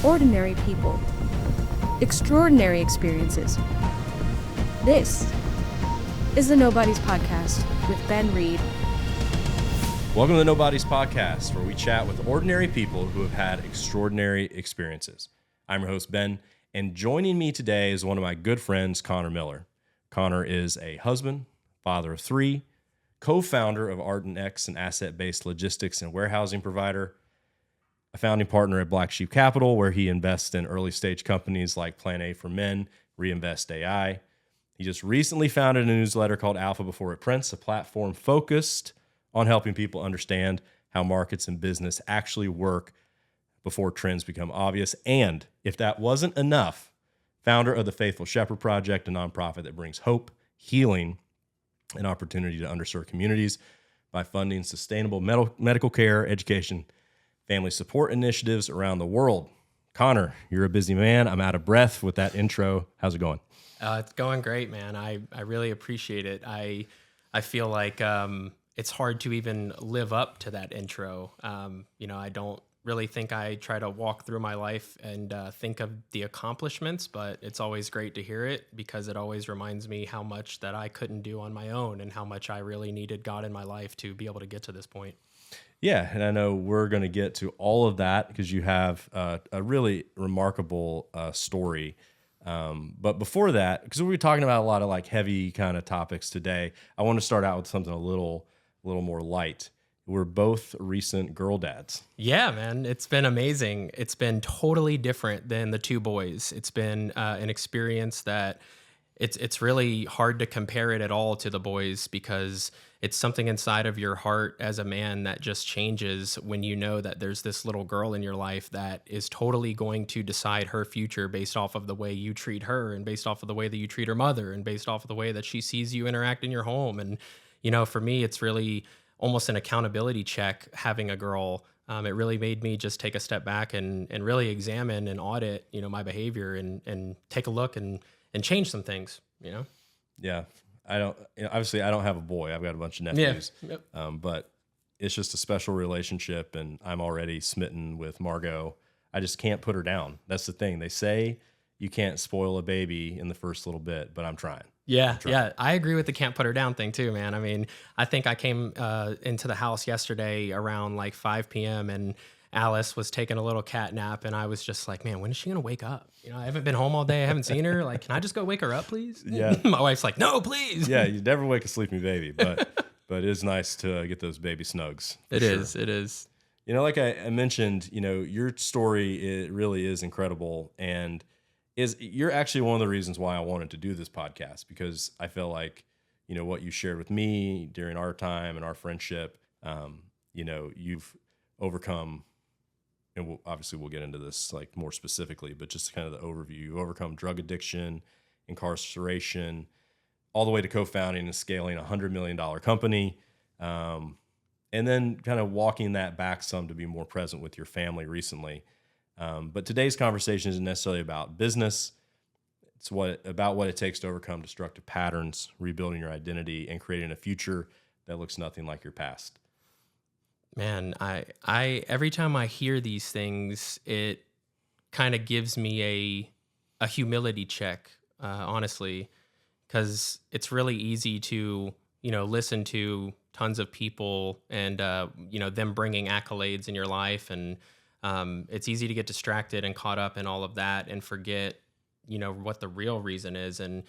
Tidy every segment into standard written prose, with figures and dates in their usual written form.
ordinary people, extraordinary experiences. This is the Nobodees Podcast with Ben Reed. Welcome to the Nobodees Podcast, where we chat with ordinary people who have had extraordinary experiences. I'm your host, Ben, and joining me today is one of my good friends, Connor Miller. Connor is a husband, father of three, co-founder of ArdentX, an asset-based logistics and warehousing provider, a founding partner at Black Sheep Capital, where he invests in early-stage companies like Plan A for Men, Reinvest AI. He just recently founded a newsletter called Alpha Before It Prints, a platform focused on helping people understand how markets and business actually work before trends become obvious. And if that wasn't enough, founder of the Faithful Shepherd Project, a nonprofit that brings hope, healing, and opportunity to underserved communities by funding sustainable medical care, education, family support initiatives around the world. Connor, you're a busy man. I'm out of breath with that intro. How's it going? It's going great, man. I really appreciate it. I feel like it's hard to even live up to that intro. I don't really think I try to walk through my life and think of the accomplishments, but it's always great to hear it because it always reminds me how much that I couldn't do on my own and how much I really needed God in my life to be able to get to this point. Yeah, and I know we're going to get to all of that because you have a really remarkable story. But before that, because we'll be talking about a lot of like heavy kind of topics today, I want to start out with something a little more light. We're both recent girl dads. Yeah, man, it's been amazing. It's been totally different than the two boys. It's been an experience that it's really hard to compare it at all to the boys because it's something inside of your heart as a man that just changes when you know that there's this little girl in your life that is totally going to decide her future based off of the way you treat her and based off of the way that you treat her mother and based off of the way that she sees you interact in your home. And, for me, it's really almost an accountability check having a girl. It really made me just take a step back and really examine and audit, my behavior and take a look and change some things, Yeah. Obviously I don't have a boy. I've got a bunch of nephews, Yeah. Yep. But it's just a special relationship and I'm already smitten with Margot. I just can't put her down. That's the thing. They say you can't spoil a baby in the first little bit, but I'm trying. Yeah. I agree with the can't put her down thing too, man. I mean, I think I came into the house yesterday around like 5 p.m. and Alice was taking a little cat nap and I was just like, man, when is she going to wake up? I haven't been home all day. I haven't seen her. Like, can I just go wake her up, please? Yeah. My wife's like, no, please. Yeah. You never wake a sleeping baby, but it is nice to get those baby snugs. It is. Like I mentioned, your story, it really is incredible. And you're actually one of the reasons why I wanted to do this podcast, because I feel like, what you shared with me during our time and our friendship, you've overcome, and we'll get into this like more specifically, but just kind of the overview. You overcome drug addiction, incarceration, all the way to co-founding and scaling a $100 million company, and then kind of walking that back some to be more present with your family recently. But today's conversation isn't necessarily about business. It's about what it takes to overcome destructive patterns, rebuilding your identity, and creating a future that looks nothing like your past. Man, I every time I hear these things, it kind of gives me a humility check, honestly, because it's really easy to, listen to tons of people and, them bringing accolades in your life. And it's easy to get distracted and caught up in all of that and forget, what the real reason is and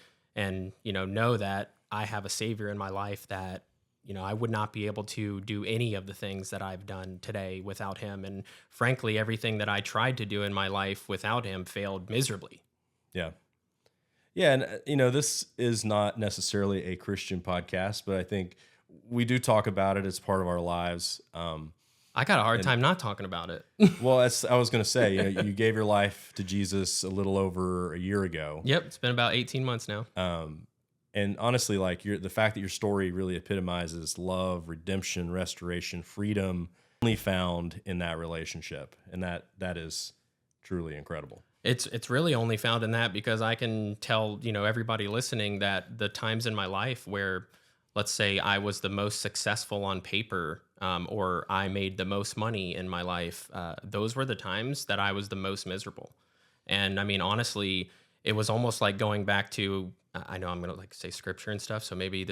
know that I have a savior in my life that, I would not be able to do any of the things that I've done today without him. And frankly, everything that I tried to do in my life without him failed miserably. Yeah. Yeah. And, this is not necessarily a Christian podcast, but I think we do talk about it as part of our lives. I got a hard time not talking about it. Well, I was going to say, you gave your life to Jesus a little over a year ago. Yep. It's been about 18 months now. And honestly, like the fact that your story really epitomizes love, redemption, restoration, freedom, only found in that relationship. And that is truly incredible. It's really only found in that because I can tell, everybody listening that the times in my life where let's say I was the most successful on paper, or I made the most money in my life, those were the times that I was the most miserable. And I mean, honestly, it was almost like going back to, I know I'm going to like say scripture and stuff. So maybe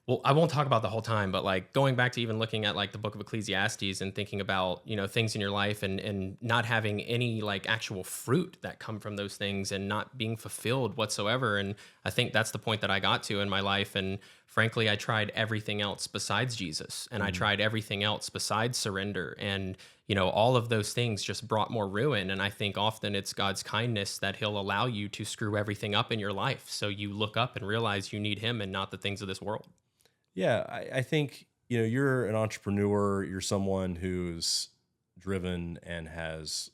well, I won't talk about the whole time, but like going back to even looking at like the book of Ecclesiastes and thinking about, things in your life and not having any like actual fruit that come from those things and not being fulfilled whatsoever. And I think that's the point that I got to in my life. And frankly, I tried everything else besides Jesus, and I tried everything else besides surrender. And, all of those things just brought more ruin. And I think often it's God's kindness that he'll allow you to screw everything up in your life. So you look up and realize you need him and not the things of this world. Yeah, I think, you're an entrepreneur. You're someone who's driven and has,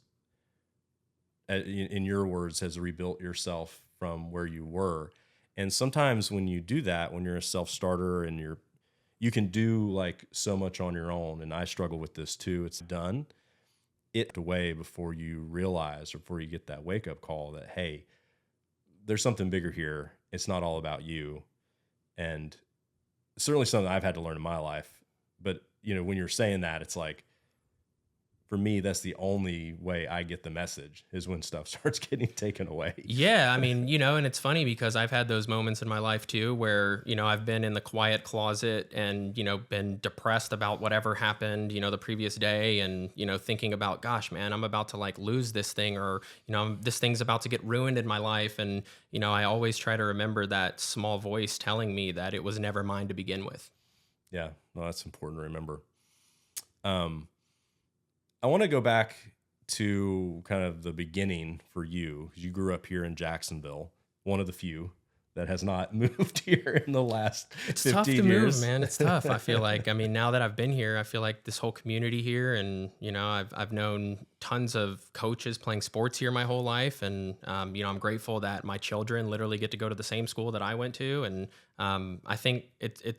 in your words, has rebuilt yourself from where you were. And sometimes when you do that, when you're a self-starter and you can do like so much on your own. And I struggle with this too. It's done it away before you realize, or before you get that wake up call that, hey, there's something bigger here. It's not all about you. And certainly something I've had to learn in my life. But, when you're saying that, it's like, for me, that's the only way I get the message, is when stuff starts getting taken away. Yeah. I mean, and it's funny because I've had those moments in my life too, where, I've been in the quiet closet and, been depressed about whatever happened, the previous day, and, thinking about, gosh, man, I'm about to like lose this thing, or, this thing's about to get ruined in my life. And, I always try to remember that small voice telling me that it was never mine to begin with. Yeah, no, that's important to remember. I want to go back to kind of the beginning for you, because you grew up here in Jacksonville, one of the few that has not moved here in the last 15 years. It's tough to move, man. It's tough. I feel like, I mean, now that I've been here, I feel like this whole community here, and, I've known tons of coaches playing sports here my whole life. And, I'm grateful that my children literally get to go to the same school that I went to. And, I think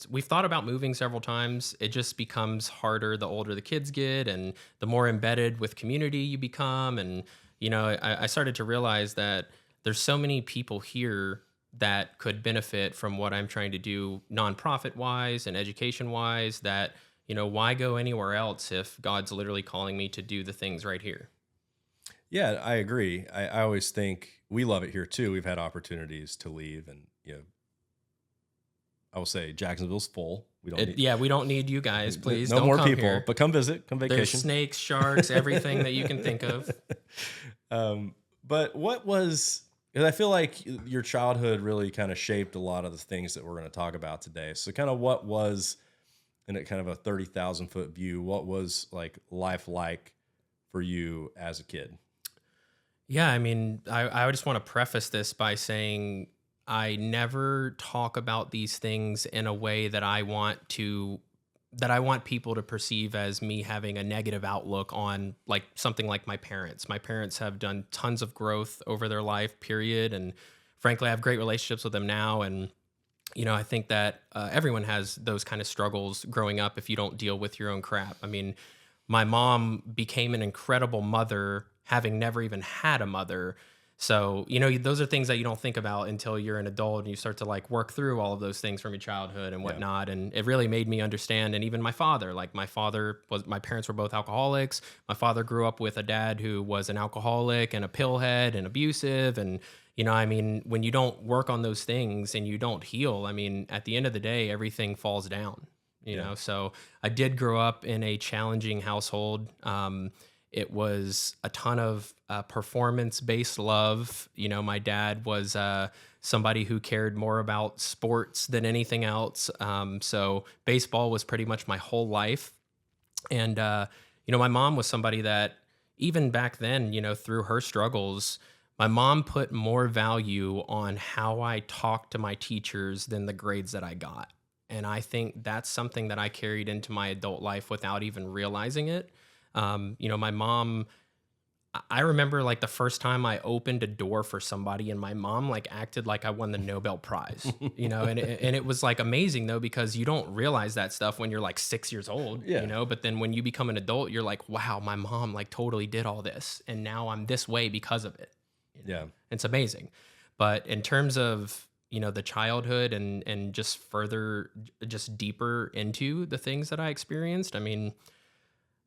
we've thought about moving several times. It just becomes harder the older the kids get and the more embedded with community you become. And, I started to realize that there's so many people here that could benefit from what I'm trying to do nonprofit wise and education wise, that, why go anywhere else if God's literally calling me to do the things right here? Yeah, I agree. I always think we love it here too. We've had opportunities to leave, and, I will say Jacksonville's full. We don't need you guys, please. No more come people, here. but come visit, come vacation. There's snakes, sharks, everything that you can think of. But what was, because I feel like your childhood really kind of shaped a lot of the things that we're going to talk about today. So kind of what was, in a kind of a 30,000 foot view, what was like life like for you as a kid? Yeah, I mean, I just want to preface this by saying I never talk about these things in a way that I want people to perceive as me having a negative outlook on like something like my parents. My parents have done tons of growth over their life, period. And frankly, I have great relationships with them now. And, I think that everyone has those kind of struggles growing up if you don't deal with your own crap. I mean, my mom became an incredible mother, having never even had a mother. So, those are things that you don't think about until you're an adult and you start to like work through all of those things from your childhood and whatnot. Yeah. And it really made me understand. And even my father, my parents were both alcoholics. My father grew up with a dad who was an alcoholic and a pillhead and abusive. And, when you don't work on those things and you don't heal, at the end of the day, everything falls down, you know? So I did grow up in a challenging household. It was a ton of performance-based love. My dad was somebody who cared more about sports than anything else. So baseball was pretty much my whole life. And, my mom was somebody that even back then, through her struggles, my mom put more value on how I talked to my teachers than the grades that I got. And I think that's something that I carried into my adult life without even realizing it. My mom, I remember like the first time I opened a door for somebody and my mom like acted like I won the Nobel Prize, and it was like amazing though, because you don't realize that stuff when you're like 6 years old, but then when you become an adult, you're like, wow, my mom like totally did all this. And now I'm this way because of it. Yeah. It's amazing. But in terms of the childhood and just further, just deeper into the things that I experienced. I mean,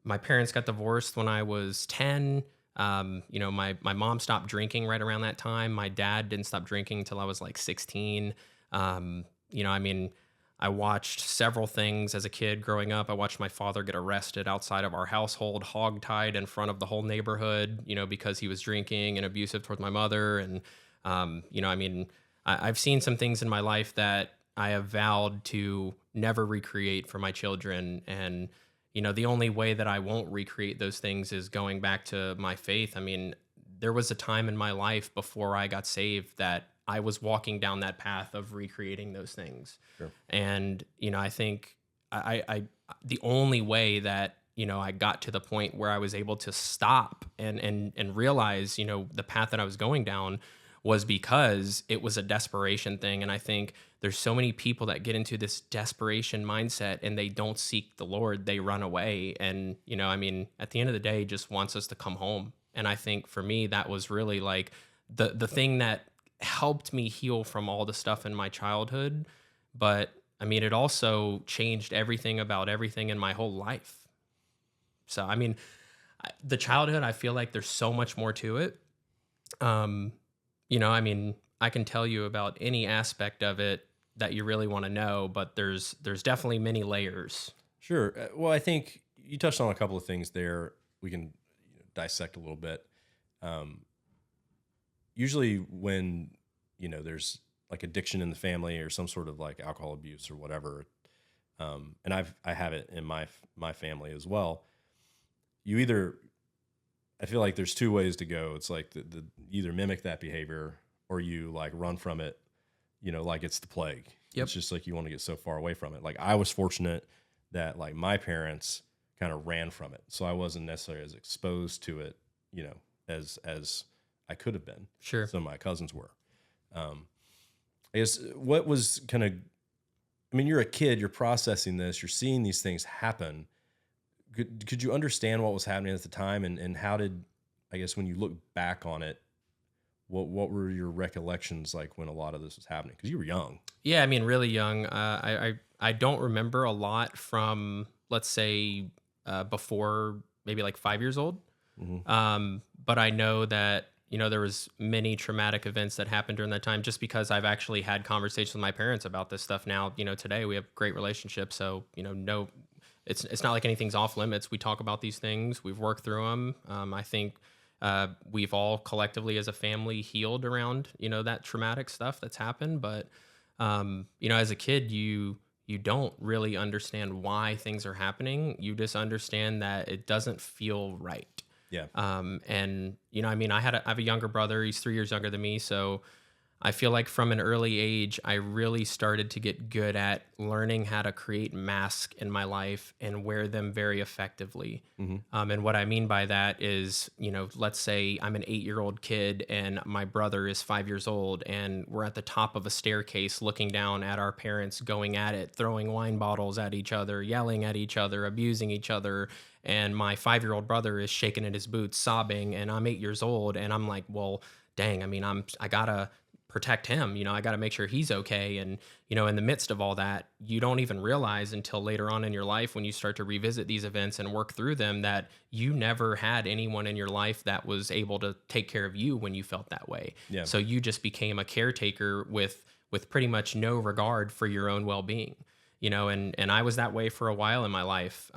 my parents got divorced when I was 10. My mom stopped drinking right around that time. My dad didn't stop drinking until I was like 16. I watched several things as a kid growing up. I watched my father get arrested outside of our household, hogtied in front of the whole neighborhood, because he was drinking and abusive towards my mother. And, I've seen some things in my life that I have vowed to never recreate for my children. And, the only way that I won't recreate those things is going back to my faith. I mean, there was a time in my life before I got saved that I was walking down that path of recreating those things. Sure. And, I think I the only way that, I got to the point where I was able to stop and realize, the path that I was going down was because it was a desperation thing. And I think there's so many people that get into this desperation mindset and they don't seek the Lord, they run away. And, at the end of the day, just wants us to come home. And I think for me, that was really like the thing that helped me heal from all the stuff in my childhood. But it also changed everything about everything in my whole life. So, the childhood, I feel like there's so much more to it. I can tell you about any aspect of it that you really want to know, but there's definitely many layers. Sure. Well, I think you touched on a couple of things there. We can dissect a little bit. Usually when, there's like addiction in the family or some sort of like alcohol abuse or whatever, and I have it in my family as well. I feel like there's two ways to go. It's like the either mimic that behavior or you like run from it, like it's the plague. Yep. It's just like you want to get so far away from it. Like I was fortunate that like my parents kind of ran from it. So I wasn't necessarily as exposed to it, as I could have been. Sure. Some of my cousins were. I guess what was kind of, you're a kid, you're processing this, you're seeing these things happen. Could you understand what was happening at the time, and how did, I guess, when you look back on it, what were your recollections like when a lot of this was happening? Because you were young. Yeah, really young. I don't remember a lot from, let's say, before maybe like 5 years old. Mm-hmm. But I know that, there was many traumatic events that happened during that time, just because I've actually had conversations with my parents about this stuff now. Today we have great relationships. So, no, it's not like anything's off limits. We talk about these things. We've worked through them. I think we've all collectively as a family healed around, that traumatic stuff that's happened. But, as a kid, you don't really understand why things are happening. You just understand that it doesn't feel right. Yeah. I have a younger brother. He's 3 years younger than me. So I feel like from an early age, I really started to get good at learning how to create masks in my life and wear them very effectively. Mm-hmm. And what I mean by that is, let's say I'm an 8-year-old kid and my brother is 5 years old, and we're at the top of a staircase looking down at our parents going at it, throwing wine bottles at each other, yelling at each other, abusing each other. And my 5-year-old brother is shaking in his boots, sobbing, and I'm 8 years old. And I'm like, well, dang, I gotta protect him. I got to make sure he's okay. And, in the midst of all that, you don't even realize until later on in your life, when you start to revisit these events and work through them, that you never had anyone in your life that was able to take care of you when you felt that way. Yeah. So you just became a caretaker with pretty much no regard for your own well-being, and I was that way for a while in my life.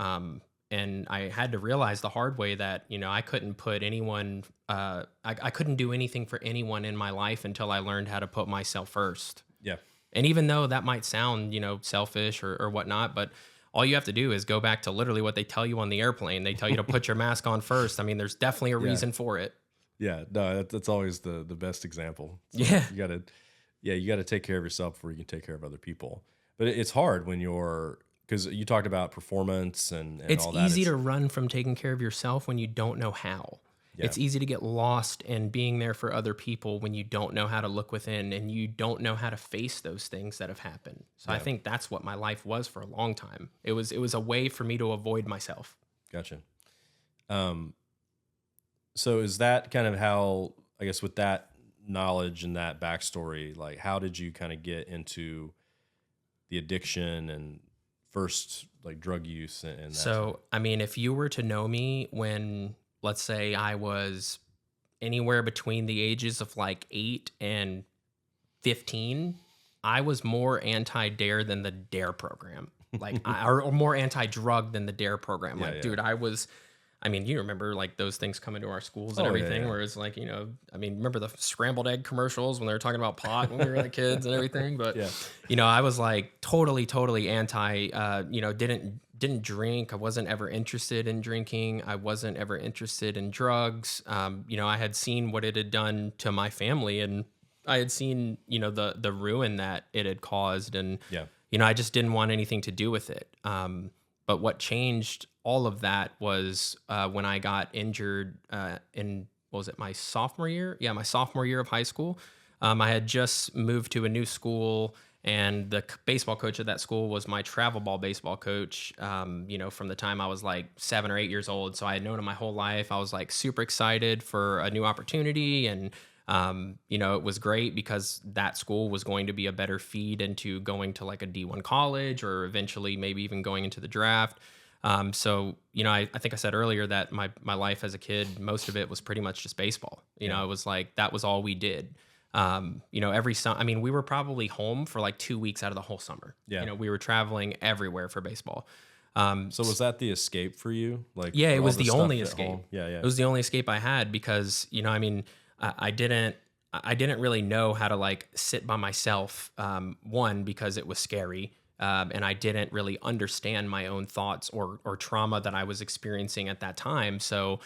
And I had to realize the hard way that, I couldn't put anyone, I couldn't do anything for anyone in my life until I learned how to put myself first. Yeah. And even though that might sound, selfish or whatnot, but all you have to do is go back to literally what they tell you on the airplane. They tell you to put your mask on first. There's definitely a reason for it. Yeah. No, that's always the best example. So yeah. You got to take care of yourself before you can take care of other people. But it's hard when because you talked about performance and it's all that. It's easy to run from taking care of yourself when you don't know how. Yeah. It's easy to get lost in being there for other people when you don't know how to look within and you don't know how to face those things that have happened. So I think that's what my life was for a long time. It was a way for me to avoid myself. Gotcha. So is that kind of how, I guess, with that knowledge and that backstory, like how did you kind of get into the addiction and first like drug use and that? So, I mean, if you were to know me when, let's say I was anywhere between the ages of like 8 and 15, I was more anti-DARE than the DARE program. Like, or more anti-drug than the DARE program. Like, dude, I mean, you remember like those things coming to our schools and everything, where it's like, I mean, remember the scrambled egg commercials when they were talking about pot when we were like kids and everything. But, I was like totally anti, didn't drink. I wasn't ever interested in drinking. I wasn't ever interested in drugs. I had seen what it had done to my family, and I had seen, the ruin that it had caused. And, I just didn't want anything to do with it. But what changed all of that was when I got injured in, what was it, my sophomore year? Yeah, my sophomore year of high school. I had just moved to a new school, and the baseball coach at that school was my travel ball baseball coach, from the time I was like 7 or 8 years old. So I had known him my whole life. I was like super excited for a new opportunity, and it was great because that school was going to be a better feed into going to like a D1 college or eventually maybe even going into the draft. So, I think I said earlier that my life as a kid, most of it was pretty much just baseball. It was like, that was all we did. Every summer, I mean, we were probably home for like 2 weeks out of the whole summer. Yeah. We were traveling everywhere for baseball. So was that the escape for you? Like, yeah, it was the only escape. Home? Yeah. It was the only escape I had because, I didn't really know how to like sit by myself. One, because it was scary. And I didn't really understand my own thoughts or trauma that I was experiencing at that time. So,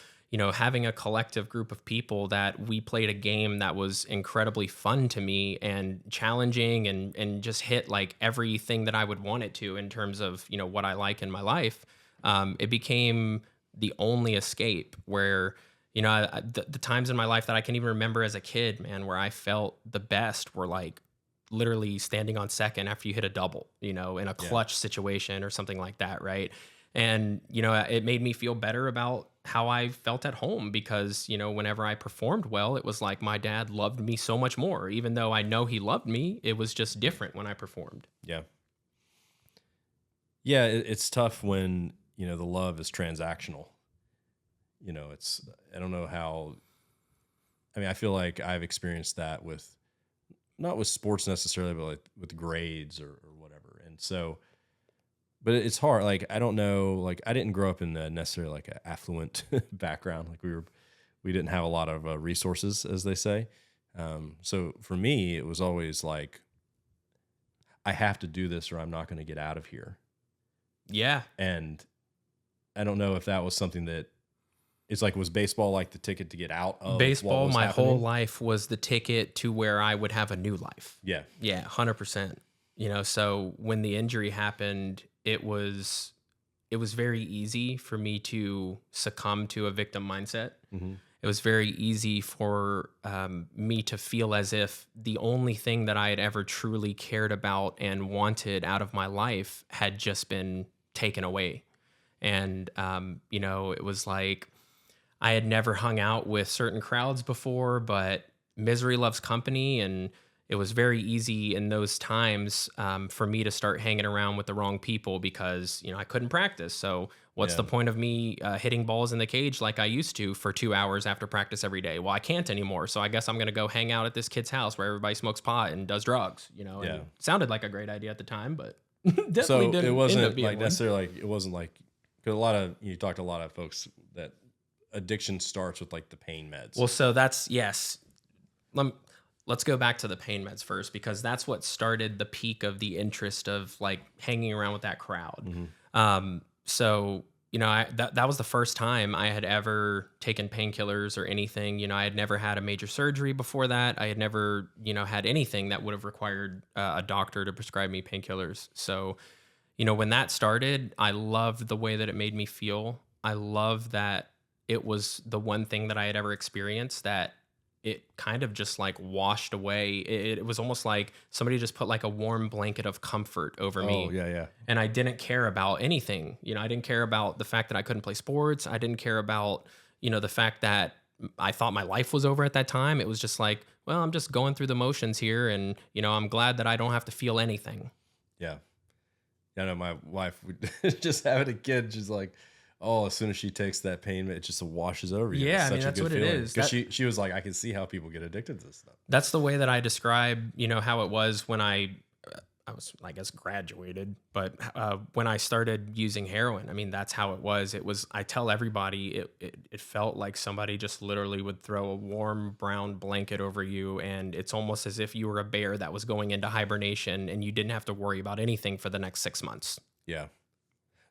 having a collective group of people that we played a game that was incredibly fun to me and challenging and just hit like everything that I would want it to in terms of, what I like in my life, it became the only escape where, the times in my life that I can even remember as a kid, man, where I felt the best were like literally standing on second after you hit a double, in a clutch situation or something like that, right? And, it made me feel better about how I felt at home because, whenever I performed well, it was like my dad loved me so much more. Even though I know he loved me, it was just different when I performed. Yeah. Yeah, it's tough when, the love is transactional. I don't know how, I feel like I've experienced that not with sports necessarily, but like with grades or whatever. And so, but it's hard. Like, I don't know, like I didn't grow up in necessarily like an affluent background. Like we didn't have a lot of resources, as they say. So for me, it was always like, I have to do this or I'm not going to get out of here. Yeah. And I don't know if that was something that it's like, was baseball like the ticket to get out of baseball? My happening? Whole life was the ticket to where I would have a new life. Yeah. Yeah. 100%. So when the injury happened, it was very easy for me to succumb to a victim mindset. Mm-hmm. It was very easy for me to feel as if the only thing that I had ever truly cared about and wanted out of my life had just been taken away. And, it was like I had never hung out with certain crowds before, but misery loves company. And it was very easy in those times for me to start hanging around with the wrong people because, I couldn't practice. So what's the point of me hitting balls in the cage like I used to for 2 hours after practice every day? Well, I can't anymore. So I guess I'm going to go hang out at this kid's house where everybody smokes pot and does drugs, And it sounded like a great idea at the time, but definitely so didn't. It wasn't end up being like necessarily like, it wasn't like, because you talked to a lot of folks that addiction starts with like the pain meds. Well, so that's, yes. Let's go back to the pain meds first, because that's what started the peak of the interest of like hanging around with that crowd. Mm-hmm. So, that was the first time I had ever taken painkillers or anything. I had never had a major surgery before that. I had never, had anything that would have required a doctor to prescribe me painkillers. So, when that started, I loved the way that it made me feel. I loved that it was the one thing that I had ever experienced that it kind of just like washed away. It was almost like somebody just put like a warm blanket of comfort over me. Oh, yeah. And I didn't care about anything. I didn't care about the fact that I couldn't play sports. I didn't care about, the fact that I thought my life was over at that time. It was just like, well, I'm just going through the motions here, and I'm glad that I don't have to feel anything. Yeah. I know my wife would just having a kid. She's like, oh, as soon as she takes that pain, it just washes over you. Yeah, It's such that's a good what feeling. it is. Because she was like, I can see how people get addicted to this stuff. That's the way that I describe, how it was when I was, I guess, graduated. But when I started using heroin, I mean, that's how it was. I tell everybody, it felt like somebody just literally would throw a warm brown blanket over you. And it's almost as if you were a bear that was going into hibernation and you didn't have to worry about anything for the next 6 months. Yeah.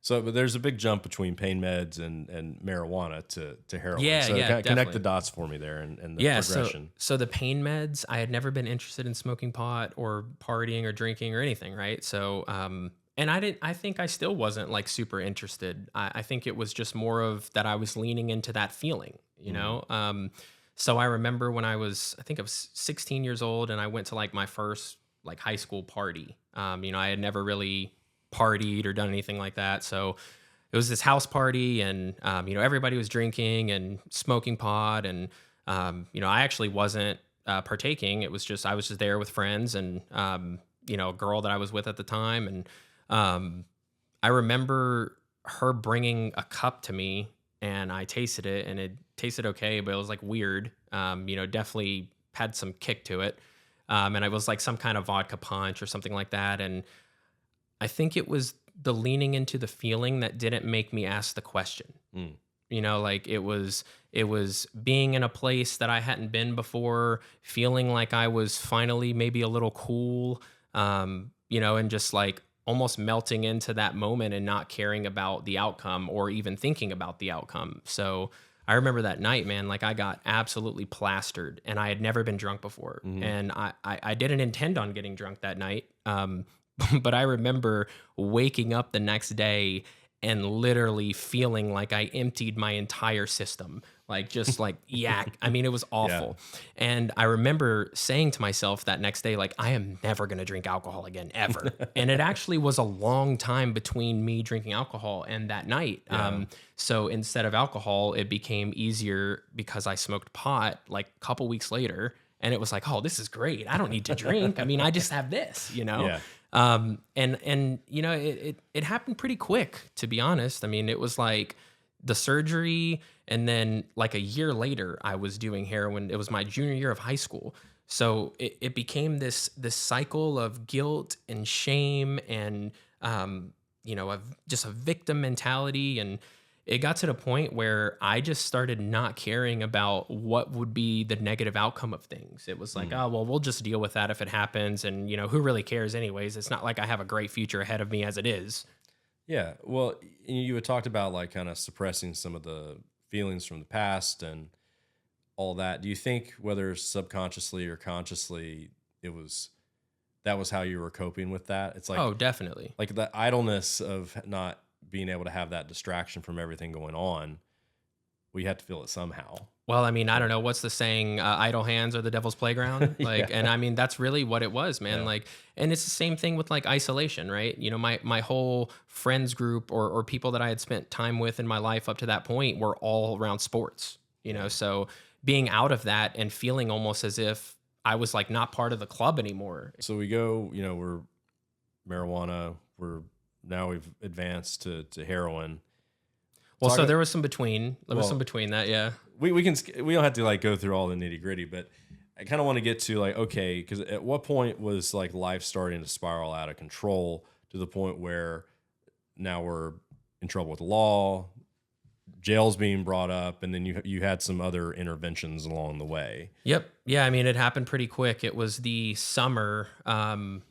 So, but there's a big jump between pain meds and marijuana to heroin. Yeah, so yeah, connect definitely. the dots for me there and the progression. So the pain meds, I had never been interested in smoking pot or partying or drinking or anything, right? So, and I think I still wasn't like super interested. I think it was just more of that I was leaning into that feeling, you know? So I remember when I was 16 years old and I went to like my first like high school party. I had never really partied or done anything like that. So it was this house party and, everybody was drinking and smoking pot. And, I actually wasn't partaking. It was just, I was just there with friends and, a girl that I was with at the time. And I remember her bringing a cup to me and I tasted it and it tasted okay, but it was like weird. Definitely had some kick to it. And it was like some kind of vodka punch or something like that. And I think it was the leaning into the feeling that didn't make me ask the question. Like it was being in a place that I hadn't been before, feeling like I was finally maybe a little cool, and just like almost melting into that moment and not caring about the outcome or even thinking about the outcome. So I remember that night, man, like I got absolutely plastered and I had never been drunk before. And I didn't intend on getting drunk that night. But I remember waking up the next day and literally feeling like I emptied my entire system, like just like yak. I mean, it was awful. Yeah. And I remember saying to myself that next day, like, I am never going to drink alcohol again, ever. And it actually was a long time between me drinking alcohol and that night. Yeah. So instead of alcohol, it became easier because I smoked pot like a couple weeks later. And it was like, oh, this is great. I don't need to drink. I mean, I just have this, Yeah. It happened pretty quick, to be honest. I mean, it was like the surgery and then like a year later I was doing heroin. It was my junior year of high school. So it became this cycle of guilt and shame and, just a victim mentality. And it got to the point where I just started not caring about what would be the negative outcome of things. It was like, oh, well, we'll just deal with that if it happens. And, who really cares anyways? It's not like I have a great future ahead of me as it is. Yeah. Well, you had talked about like kind of suppressing some of the feelings from the past and all that. Do you think whether subconsciously or consciously that was how you were coping with that? It's like, oh, definitely. Like the idleness of not being able to have that distraction from everything going on, we had to feel it somehow. Well, I mean, I don't know. What's the saying? Idle hands are the devil's playground. Like, yeah. And I mean, that's really what it was, man. Yeah. Like, and it's the same thing with like isolation, right? My whole friends group or people that I had spent time with in my life up to that point were all around sports, so being out of that and feeling almost as if I was like not part of the club anymore. So we go, we're marijuana, now we've advanced to heroin. Well, so there was some between. There was some between that, yeah. We don't have to like go through all the nitty gritty, but I kind of want to get to like, okay, because at what point was like life starting to spiral out of control to the point where now we're in trouble with the law, jail's being brought up, and then you had some other interventions along the way. Yep. Yeah. I mean, it happened pretty quick. It was the summer after,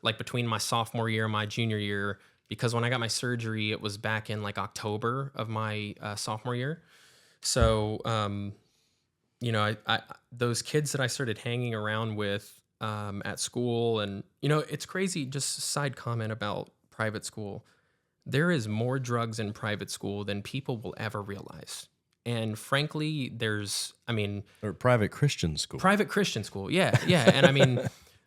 like between my sophomore year and my junior year, because when I got my surgery, it was back in like October of my sophomore year. So, I those kids that I started hanging around with at school, and it's crazy. Just a side comment about private school. There is more drugs in private school than people will ever realize. And frankly, or private Christian school. Private Christian school. Yeah. Yeah. And I mean,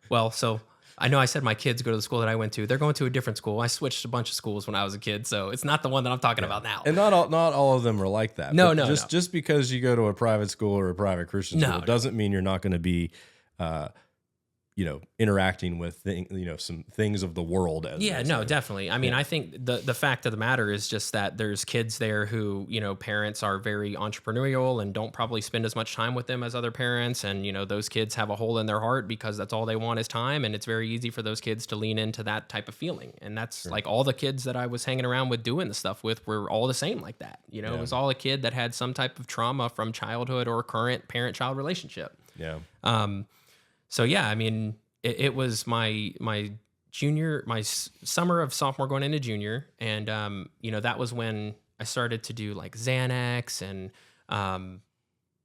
well, so I know I said my kids go to the school that I went to. They're going to a different school. I switched a bunch of schools when I was a kid, so it's not the one that I'm talking about now. And not all of them are like that. No, But no, just because you go to a private school or a private Christian school doesn't mean you're not going to be, interacting with some things of the world. Definitely. I mean, I think the fact of the matter is just that there's kids there who, parents are very entrepreneurial and don't probably spend as much time with them as other parents. And, those kids have a hole in their heart because that's all they want is time. And it's very easy for those kids to lean into that type of feeling. And that's like all the kids that I was hanging around with doing the stuff with were all the same like that. It was all a kid that had some type of trauma from childhood or current parent-child relationship. Yeah. So yeah, I mean, it was my summer of sophomore going into junior, and that was when I started to do like Xanax and some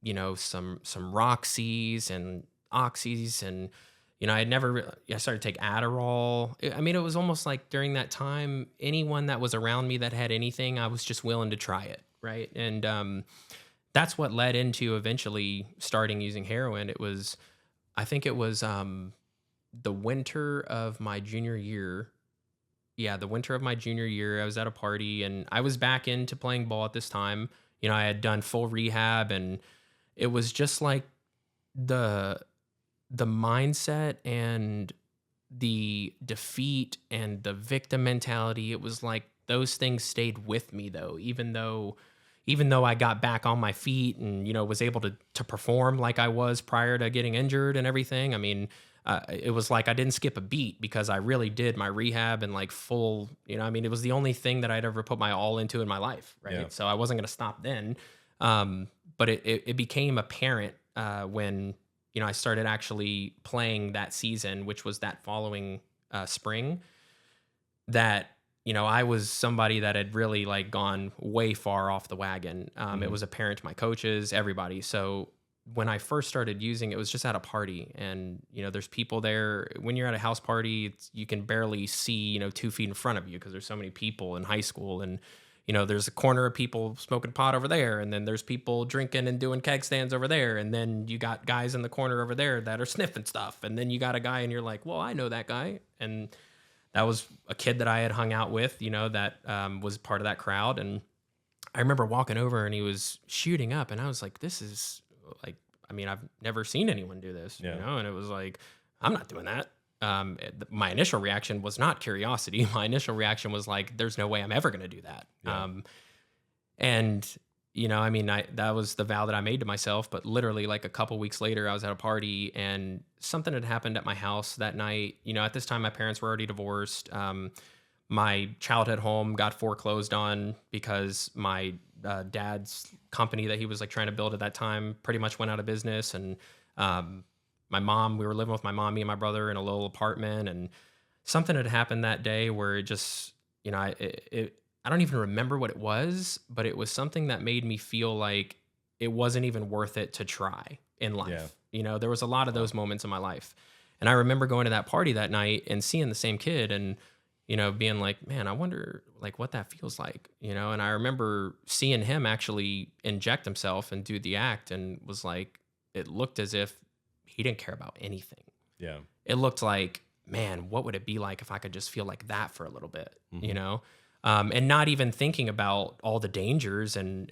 Roxys and Oxys, and I started to take Adderall. I mean, it was almost like during that time, anyone that was around me that had anything, I was just willing to try it, right? And that's what led into eventually starting using heroin. I think it was the winter of my junior year. Yeah, the winter of my junior year, I was at a party and I was back into playing ball at this time. I had done full rehab, and it was just like the mindset and the defeat and the victim mentality. It was like those things stayed with me though, even though I got back on my feet and, was able to perform like I was prior to getting injured and everything. I mean, it was like I didn't skip a beat because I really did my rehab and like full, it was the only thing that I'd ever put my all into in my life, right? Yeah. So I wasn't going to stop then. But it became apparent when, I started actually playing that season, which was that following spring, that I was somebody that had really like gone way far off the wagon. It was apparent to my coaches, everybody. So when I first started using it was just at a party, and there's people there. When you're at a house party, you can barely see 2 feet in front of you because there's so many people in high school, and there's a corner of people smoking pot over there, and then there's people drinking and doing keg stands over there, and then you got guys in the corner over there that are sniffing stuff, and then you got a guy and you're like, well, I know that guy. And that was a kid that I had hung out with, that was part of that crowd. And I remember walking over and he was shooting up, and I was like, this is like, I've never seen anyone do this, and it was like, I'm not doing that. My initial reaction was not curiosity. My initial reaction was like, there's no way I'm ever going to do that. Yeah. That was the vow that I made to myself. But literally like a couple weeks later, I was at a party and something had happened at my house that night. At this time, my parents were already divorced. My childhood home got foreclosed on because my dad's company that he was like trying to build at that time pretty much went out of business. And my mom, we were living with my mom, me and my brother in a little apartment, and something had happened that day where it just, I don't even remember what it was, but it was something that made me feel like it wasn't even worth it to try in life. Yeah. There was a lot of those moments in my life. And I remember going to that party that night and seeing the same kid and, being like, man, I wonder like what that feels like, and I remember seeing him actually inject himself and do the act, and was like, it looked as if he didn't care about anything. Yeah. It looked like, man, what would it be like if I could just feel like that for a little bit, and not even thinking about all the dangers and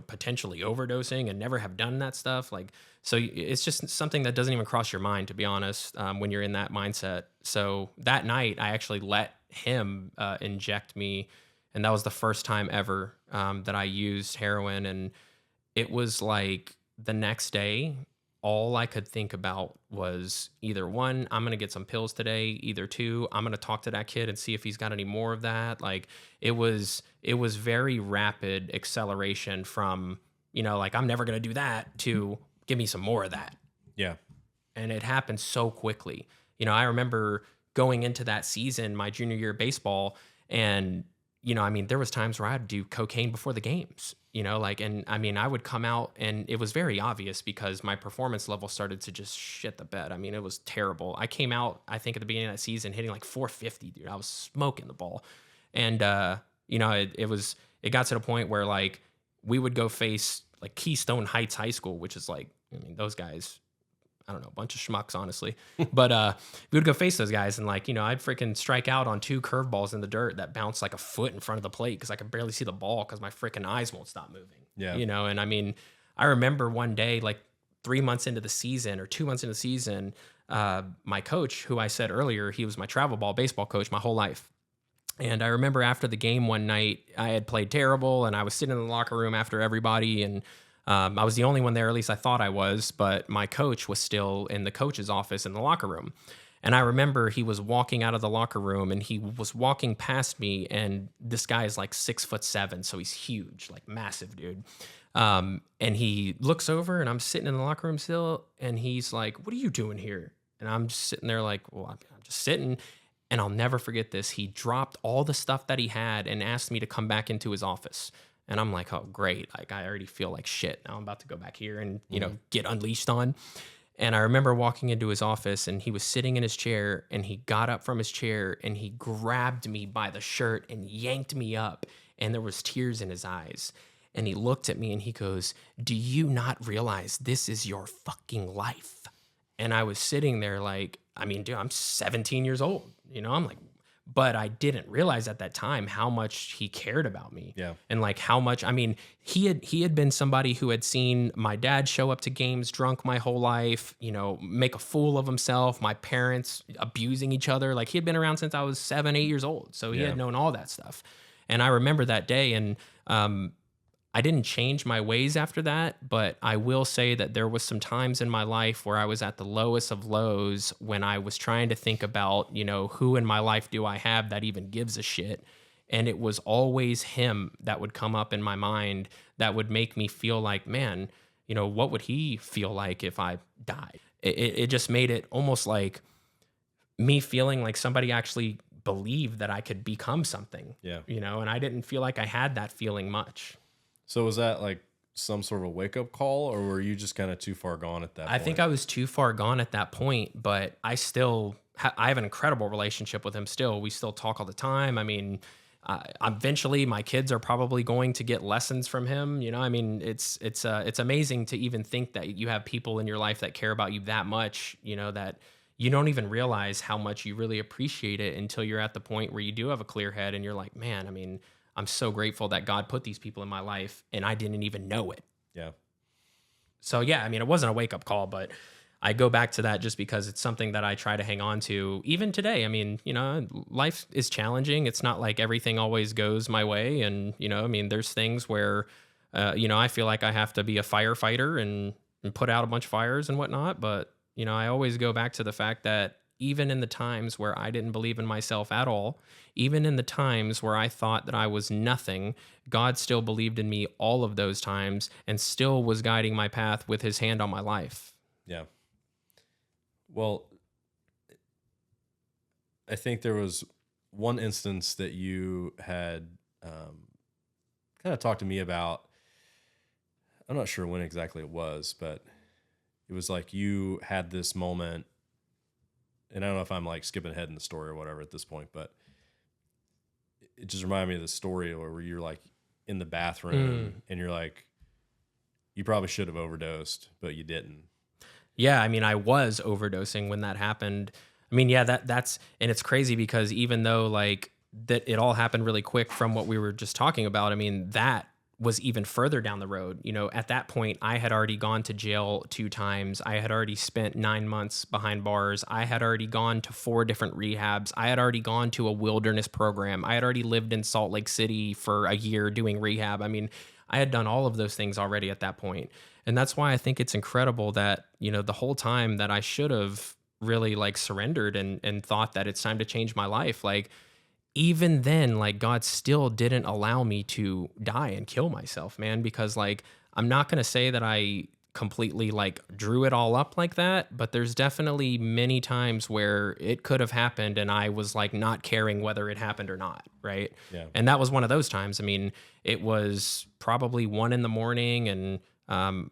potentially overdosing and never have done that stuff. Like, so it's just something that doesn't even cross your mind, to be honest, when you're in that mindset. So that night I actually let him inject me. And that was the first time ever that I used heroin. And it was like the next day, all I could think about was either one, I'm going to get some pills today, either two, I'm going to talk to that kid and see if he's got any more of that. Like it was very rapid acceleration from, like I'm never going to do that to give me some more of that. Yeah. And it happened so quickly. I remember going into that season, my junior year of baseball, and there was times where I'd do cocaine before the games, I would come out and it was very obvious because my performance level started to just shit the bed. It was terrible. I came out, I think at the beginning of that season, hitting like 450, dude. I was smoking the ball. And, it got to the point where like we would go face like Keystone Heights High School, which is like, those guys, I don't know, a bunch of schmucks, honestly. But we would go face those guys, and like, I'd freaking strike out on 2 curveballs in the dirt that bounced like a foot in front of the plate because I could barely see the ball because my freaking eyes won't stop moving. Yeah. And I mean, I remember one day, like 3 months into the season or 2 months into the season, my coach, who I said earlier, he was my travel ball baseball coach my whole life. And I remember after the game one night, I had played terrible, and I was sitting in the locker room after everybody, and I was the only one there, at least I thought I was, but my coach was still in the coach's office in the locker room. And I remember he was walking out of the locker room, and he was walking past me, and this guy is like 6'7", so he's huge, like massive dude. And he looks over, and I'm sitting in the locker room still, and he's like, "What are you doing here?" And I'm just sitting there like, "Well, I'm just sitting." And I'll never forget this. He dropped all the stuff that he had and asked me to come back into his office. And I'm like, oh, great. Like, I already feel like shit. Now I'm about to go back here and, get unleashed on. And I remember walking into his office, and he was sitting in his chair, and he got up from his chair, and he grabbed me by the shirt and yanked me up. And there was tears in his eyes. And he looked at me and he goes, "Do you not realize this is your fucking life?" And I was sitting there like, I mean, dude, I'm 17 years old. I'm like, but I didn't realize at that time how much he cared about me. Yeah. And like how much, I mean, he had been somebody who had seen my dad show up to games drunk my whole life, make a fool of himself, my parents abusing each other. Like, he had been around since I was 7, 8 years old. So he had known all that stuff. And I remember that day, and I didn't change my ways after that, but I will say that there was some times in my life where I was at the lowest of lows when I was trying to think about, who in my life do I have that even gives a shit? And it was always him that would come up in my mind that would make me feel like, man, what would he feel like if I died? It just made it almost like me feeling like somebody actually believed that I could become something, and I didn't feel like I had that feeling much. So was that like some sort of a wake-up call, or were you just kind of too far gone at that point? I think I was too far gone at that point, but I still I have an incredible relationship with him still. We still talk all the time. I mean, eventually my kids are probably going to get lessons from him. I mean, it's amazing to even think that you have people in your life that care about you that much, that you don't even realize how much you really appreciate it until you're at the point where you do have a clear head and you're like, man, I mean, I'm so grateful that God put these people in my life and I didn't even know it. Yeah. So yeah, I mean, it wasn't a wake-up call, but I go back to that just because it's something that I try to hang on to even today. I mean, life is challenging. It's not like everything always goes my way. And, I mean, there's things where, I feel like I have to be a firefighter and put out a bunch of fires and whatnot. But, I always go back to the fact that even in the times where I didn't believe in myself at all, even in the times where I thought that I was nothing, God still believed in me all of those times and still was guiding my path with his hand on my life. Yeah. Well, I think there was one instance that you had kind of talked to me about. I'm not sure when exactly it was, but it was like you had this moment, and I don't know if I'm like skipping ahead in the story or whatever at this point, but it just reminded me of the story where you're like in the bathroom and you're like, you probably should have overdosed, but you didn't. Yeah, I mean, I was overdosing when that happened. I mean, yeah, that's, and it's crazy because even though like that it all happened really quick from what we were just talking about, I mean, that was even further down the road. At that point, I had already gone to jail 2 times. I had already spent 9 months behind bars. I had already gone to 4 different rehabs. I had already gone to a wilderness program. I had already lived in Salt Lake City for a year doing rehab. I mean, I had done all of those things already at that point. And that's why I think it's incredible that, the whole time that I should have really like surrendered and thought that it's time to change my life. Like, even then, like, God still didn't allow me to die and kill myself, man, because like, I'm not going to say that I completely like drew it all up like that, but there's definitely many times where it could have happened and I was like not caring whether it happened or not. Right. Yeah. And that was one of those times. I mean, it was probably 1 a.m. and,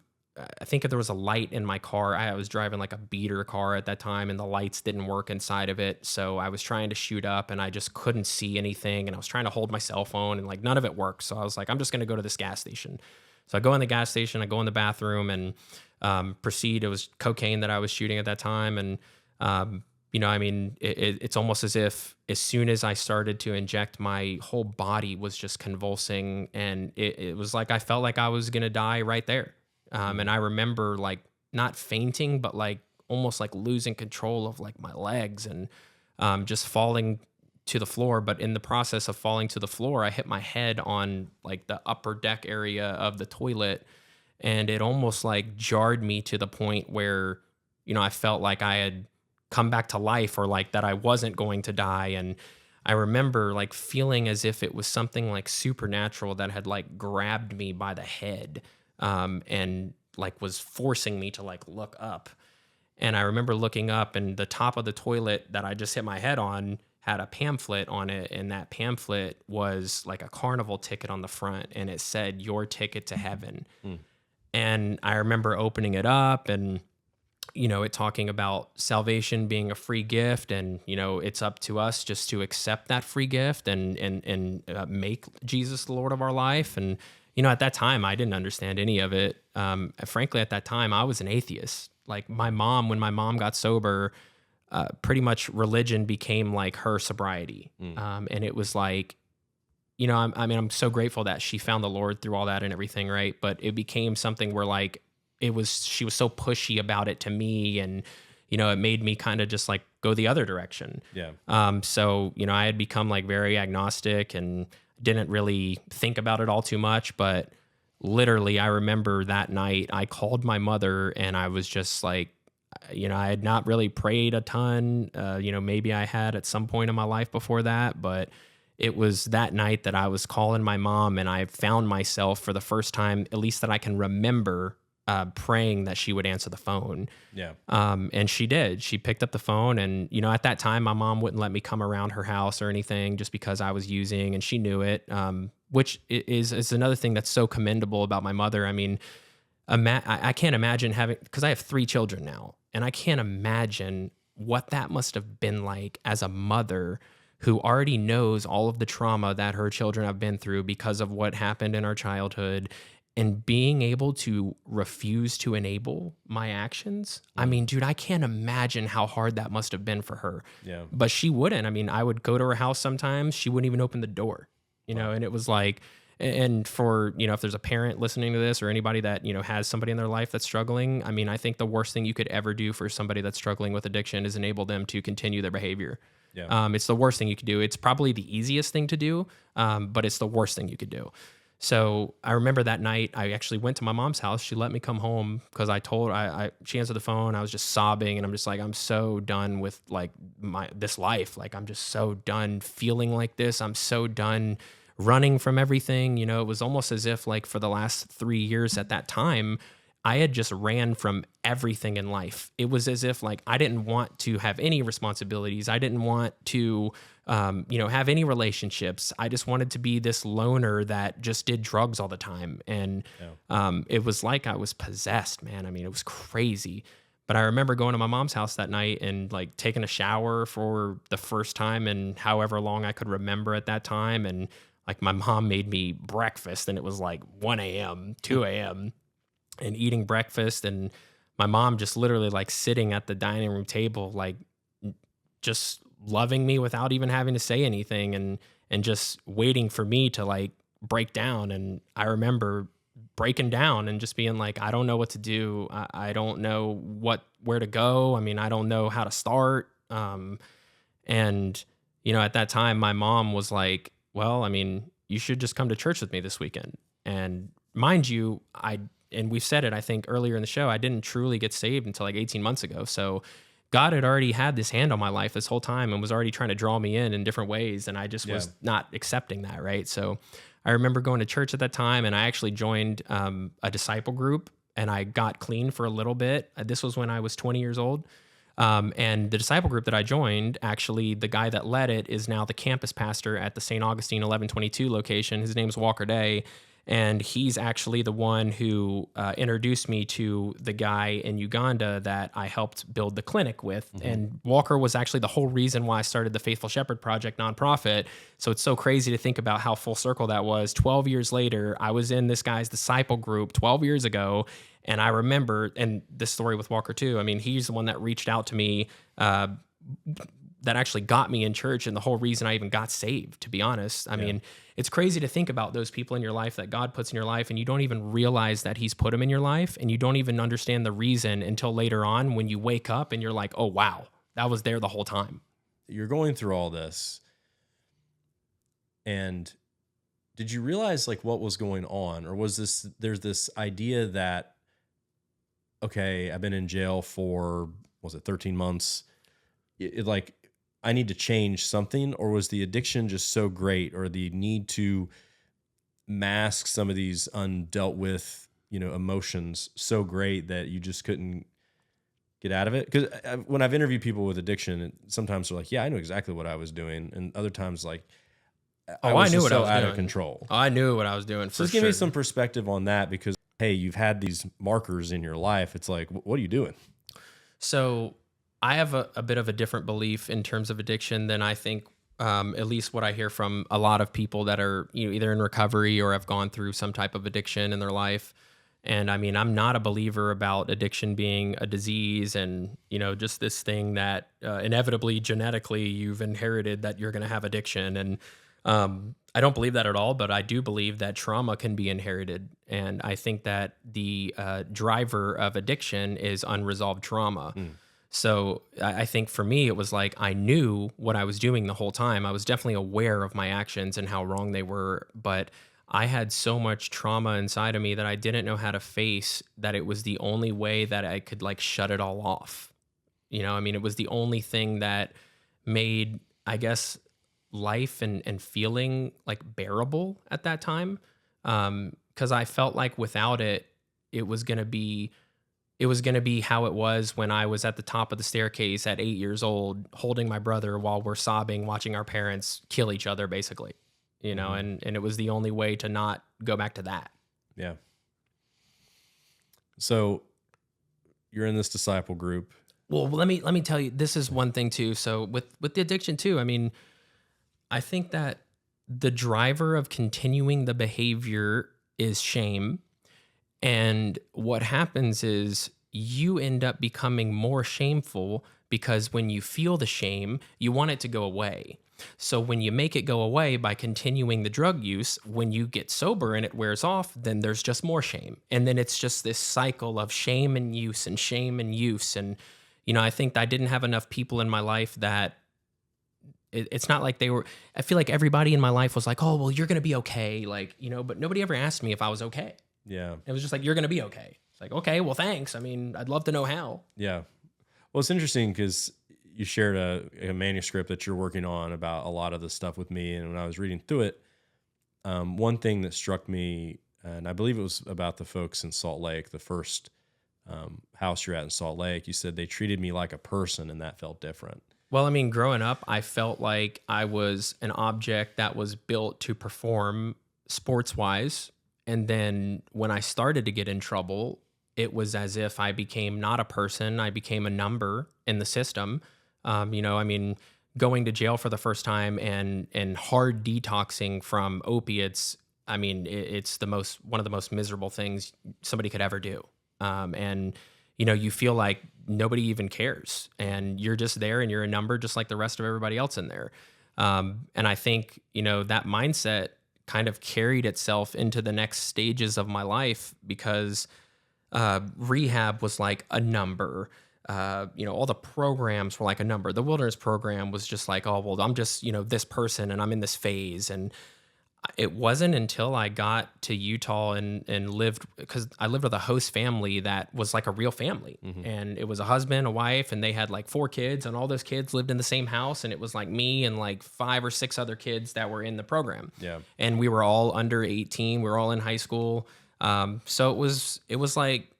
I think if there was a light in my car, I was driving like a beater car at that time and the lights didn't work inside of it. So I was trying to shoot up and I just couldn't see anything. And I was trying to hold my cell phone and like none of it worked. So I was like, I'm just going to go to this gas station. So I go in the gas station, I go in the bathroom and proceed. It was cocaine that I was shooting at that time. And, it's almost as if as soon as I started to inject, my whole body was just convulsing. And it was like I felt like I was going to die right there. And I remember like not fainting, but like almost like losing control of like my legs and just falling to the floor. But in the process of falling to the floor, I hit my head on like the upper deck area of the toilet. And it almost like jarred me to the point where, I felt like I had come back to life, or like that I wasn't going to die. And I remember like feeling as if it was something like supernatural that had like grabbed me by the head and like was forcing me to like look up. And I remember looking up, and the top of the toilet that I just hit my head on had a pamphlet on it. And that pamphlet was like a carnival ticket on the front, and it said, "Your ticket to heaven." And I remember opening it up and, it talking about salvation being a free gift, and, it's up to us just to accept that free gift and make Jesus the Lord of our life. And, at that time, I didn't understand any of it. Frankly, at that time, I was an atheist. Like when my mom got sober, pretty much religion became like her sobriety. And it was like, I'm so grateful that she found the Lord through all that and everything, right? But it became something where like she was so pushy about it to me, and it made me kind of just like go the other direction. Yeah. So I had become like very agnostic and didn't really think about it all too much. But literally, I remember that night I called my mother, and I was just like, I had not really prayed a ton. Maybe I had at some point in my life before that, but it was that night that I was calling my mom, and I found myself for the first time, at least that I can remember, praying that she would answer the phone. Yeah. And she did. She picked up the phone, and, at that time, my mom wouldn't let me come around her house or anything just because I was using, and she knew it, which is another thing that's so commendable about my mother. I mean, I can't imagine because I have 3 children now, and I can't imagine what that must have been like as a mother who already knows all of the trauma that her children have been through because of what happened in our childhood, and being able to refuse to enable my actions. I mean, dude, I can't imagine how hard that must have been for her. Yeah. But she wouldn't. I mean, I would go to her house sometimes. She wouldn't even open the door, and it was like, and for, if there's a parent listening to this or anybody that, has somebody in their life that's struggling, I mean, I think the worst thing you could ever do for somebody that's struggling with addiction is enable them to continue their behavior. Yeah. It's the worst thing you could do. It's probably the easiest thing to do, but it's the worst thing you could do. So I remember that night, I actually went to my mom's house. She let me come home because she answered the phone. I was just sobbing, and I'm just like, I'm so done with like this life. Like, I'm just so done feeling like this. I'm so done running from everything. It was almost as if like for the last 3 years at that time, I had just ran from everything in life. It was as if like I didn't want to have any responsibilities. I didn't want to, have any relationships. I just wanted to be this loner that just did drugs all the time. And it was like I was possessed, man. I mean, it was crazy. But I remember going to my mom's house that night and like taking a shower for the first time in however long I could remember at that time. And like my mom made me breakfast, and it was like 1 a.m., 2 a.m., and eating breakfast, and my mom just literally like sitting at the dining room table, like just loving me without even having to say anything, and just waiting for me to like break down. And I remember breaking down and just being like, I don't know what to do. I don't know where to go. I mean, I don't know how to start. And at that time, my mom was like, well, I mean, you should just come to church with me this weekend. And mind you, and we've said it, I think, earlier in the show, I didn't truly get saved until like 18 months ago. So God had already had this hand on my life this whole time and was already trying to draw me in different ways. And I just was not accepting that, right? So I remember going to church at that time, and I actually joined a disciple group, and I got clean for a little bit. This was when I was 20 years old. And the disciple group that I joined, actually, the guy that led it is now the campus pastor at the St. Augustine 1122 location. His name's Walker Day. And he's actually the one who introduced me to the guy in Uganda that I helped build the clinic with. Mm-hmm. And Walker was actually the whole reason why I started the Faithful Shepherd Project nonprofit. So it's so crazy to think about how full circle that was. 12 years later, I was in this guy's disciple group 12 years ago, And I remember, and this story with Walker too, I mean, he's the one that reached out to me, that actually got me in church and the whole reason I even got saved, to be honest. I mean, it's crazy to think about those people in your life that God puts in your life and you don't even realize that he's put them in your life, and you don't even understand the reason until later on when you wake up and you're like, oh, wow, that was there the whole time. You're going through all this, and did you realize like what was going on? Or was there's this idea that, okay, I've been in jail for, was it 13 months? It like, I need to change something, or was the addiction just so great, or the need to mask some of these undealt with, emotions so great that you just couldn't get out of it? Because when I've interviewed people with addiction, sometimes they're like, yeah, I know exactly what I was doing. And other times like, I knew what I was out doing. of control. I knew what I was doing. So just give me some perspective on that, because, hey, you've had these markers in your life. It's like, what are you doing? So I have a bit of a different belief in terms of addiction than I think, at least what I hear from a lot of people that are either in recovery or have gone through some type of addiction in their life. And I mean, I'm not a believer about addiction being a disease and, just this thing that inevitably genetically you've inherited that you're going to have addiction. And I don't believe that at all, but I do believe that trauma can be inherited. And I think that the driver of addiction is unresolved trauma. So I think for me, it was like I knew what I was doing the whole time. I was definitely aware of my actions and how wrong they were, but I had so much trauma inside of me that I didn't know how to face that. It was the only way that I could like shut it all off. It was the only thing that made, I guess, life and feeling like bearable at that time. 'Cause I felt like without it, it was going to be how it was when I was at the top of the staircase at 8 years old, holding my brother while we're sobbing, watching our parents kill each other, basically, and it was the only way to not go back to that. Yeah. So you're in this disciple group. Well, let me tell you, this is one thing too. So with the addiction too, I mean, I think that the driver of continuing the behavior is shame. And what happens is you end up becoming more shameful because when you feel the shame, you want it to go away. So when you make it go away by continuing the drug use, when you get sober and it wears off, then there's just more shame. And then it's just this cycle of shame and use and shame and use. And, I think I didn't have enough people in my life that it's not like I feel like everybody in my life was like, oh, well, you're going to be okay. Like, but nobody ever asked me if I was okay. Yeah. It was just like, you're going to be okay. It's like, okay, well, thanks. I mean, I'd love to know how. Yeah. Well, it's interesting because you shared a manuscript that you're working on about a lot of the stuff with me. And when I was reading through it, one thing that struck me, and I believe it was about the folks in Salt Lake, the first house you're at in Salt Lake, you said they treated me like a person, and that felt different. Well, I mean, growing up, I felt like I was an object that was built to perform sports-wise. And then when I started to get in trouble, it was as if I became not a person. I became a number in the system. Going to jail for the first time and hard detoxing from opiates. I mean, it's one of the most miserable things somebody could ever do. You feel like nobody even cares, and you're just there and you're a number just like the rest of everybody else in there. And I think, that mindset kind of carried itself into the next stages of my life because rehab was like a number. All the programs were like a number. The wilderness program was just like, oh, well, I'm just, this person and I'm in this phase. And it wasn't until I got to Utah and lived, because I lived with a host family that was like a real family. Mm-hmm. And it was a husband, a wife, and they had like 4 kids, and all those kids lived in the same house. And it was like me and like 5 or 6 other kids that were in the program. Yeah. And we were all under 18. We were all in high school. So it was like,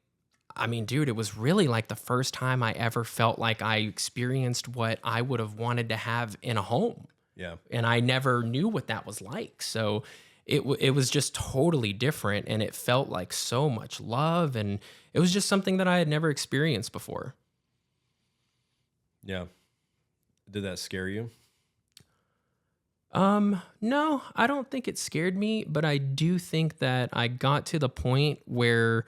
I mean, dude, it was really like the first time I ever felt like I experienced what I would have wanted to have in a home. Yeah. And I never knew what that was like. So it was just totally different, and it felt like so much love, and it was just something that I had never experienced before. Yeah. Did that scare you? No, I don't think it scared me, but I do think that I got to the point where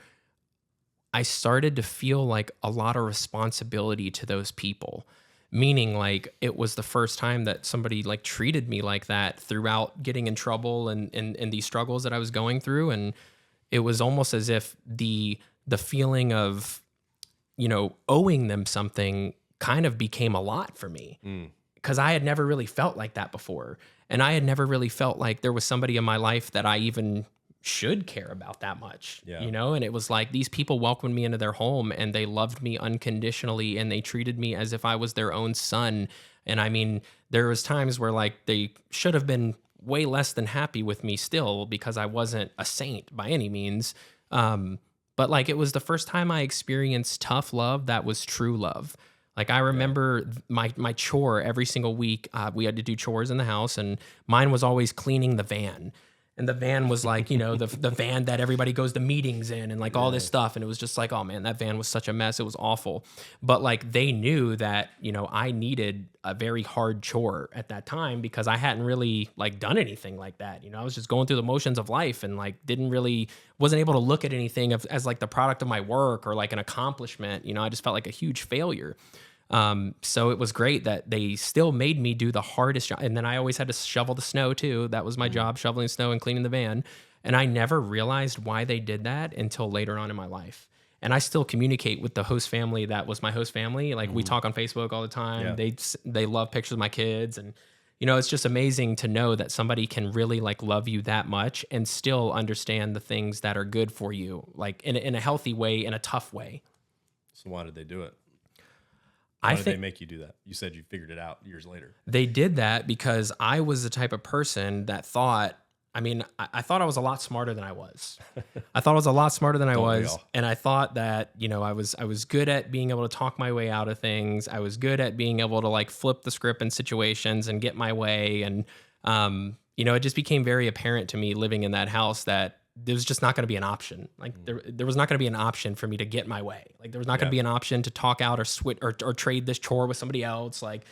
I started to feel like a lot of responsibility to those people. Meaning like it was the first time that somebody like treated me like that throughout getting in trouble and these struggles that I was going through. And it was almost as if the feeling of, owing them something kind of became a lot for me. Because I had never really felt like that before. And I had never really felt like there was somebody in my life that I even should care about that much, and it was like these people welcomed me into their home and they loved me unconditionally and they treated me as if I was their own son. And I mean, there was times where like they should have been way less than happy with me still because I wasn't a saint by any means. But like it was the first time I experienced tough love that was true love. Like I remember my chore every single week. We had to do chores in the house, and mine was always cleaning the van. And the van was like, the van that everybody goes to meetings in and like all this stuff. And it was just like, oh man, that van was such a mess. It was awful. But like they knew that, I needed a very hard chore at that time because I hadn't really like done anything like that. I was just going through the motions of life and like wasn't able to look at anything as like the product of my work or like an accomplishment. I just felt like a huge failure. So it was great that they still made me do the hardest job. And then I always had to shovel the snow too. That was my job, shoveling snow and cleaning the van. And I never realized why they did that until later on in my life. And I still communicate with the host family that was my host family. Like we talk on Facebook all the time. Yeah. They love pictures of my kids. And, it's just amazing to know that somebody can really like love you that much and still understand the things that are good for you, like in a healthy way, in a tough way. So why did they do it? Why did they make you do that? You said you figured it out years later. They did that because I was the type of person that thought, I thought I was a lot smarter than I was. I thought I was a lot smarter than I was. And I thought that, I was good at being able to talk my way out of things. I was good at being able to like flip the script in situations and get my way. And, it just became very apparent to me living in that house that there was just not going to be an option. Like there was not going to be an option for me to get my way. Like there was not going to be an option to talk out or switch or trade this chore with somebody else. Like,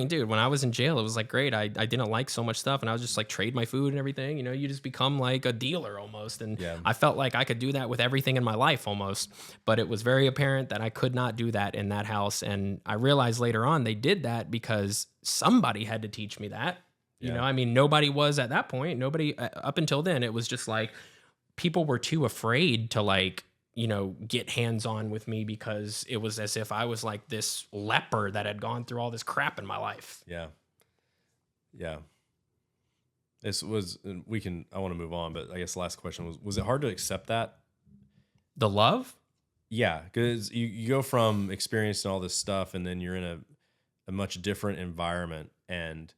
dude, when I was in jail, it was like great. I didn't like so much stuff and I was just like trade my food and everything. You just become like a dealer almost. And I felt like I could do that with everything in my life almost. But it was very apparent that I could not do that in that house. And I realized later on they did that because somebody had to teach me that. Nobody was at that point. Nobody up until then. It was just like, people were too afraid to like, get hands-on with me because it was as if I was like this leper that had gone through all this crap in my life. Yeah. Yeah. I want to move on, but I guess the last question was it hard to accept that? The love? Yeah. Cause you go from experiencing all this stuff and then you're in a much different environment. And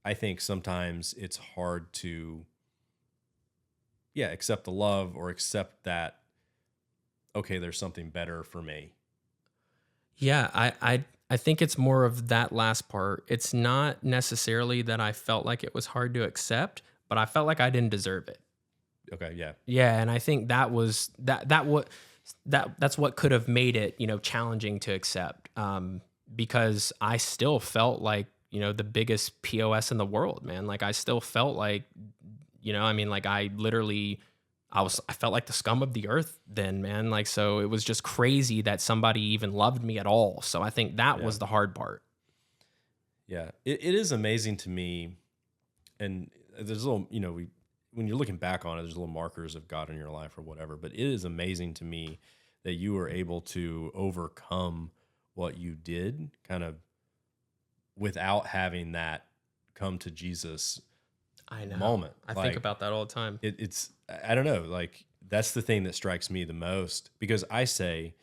I think sometimes it's hard to accept the love or accept that, okay, there's something better for me. Yeah, I think it's more of that last part. It's not necessarily that I felt like it was hard to accept, but I felt like I didn't deserve it. Okay, yeah. Yeah, and I think that was that's what could have made it, challenging to accept. Because I still felt like, the biggest POS in the world, man. Like I still felt like I felt like the scum of the earth then, man. Like, so it was just crazy that somebody even loved me at all. So I think that was the hard part. Yeah. It is amazing to me. And there's a little, when you're looking back on it, there's little markers of God in your life or whatever, but it is amazing to me that you were able to overcome what you did kind of without having that come to Jesus moment. I think about that all the time. It's I don't know, like that's the thing that strikes me the most because I say,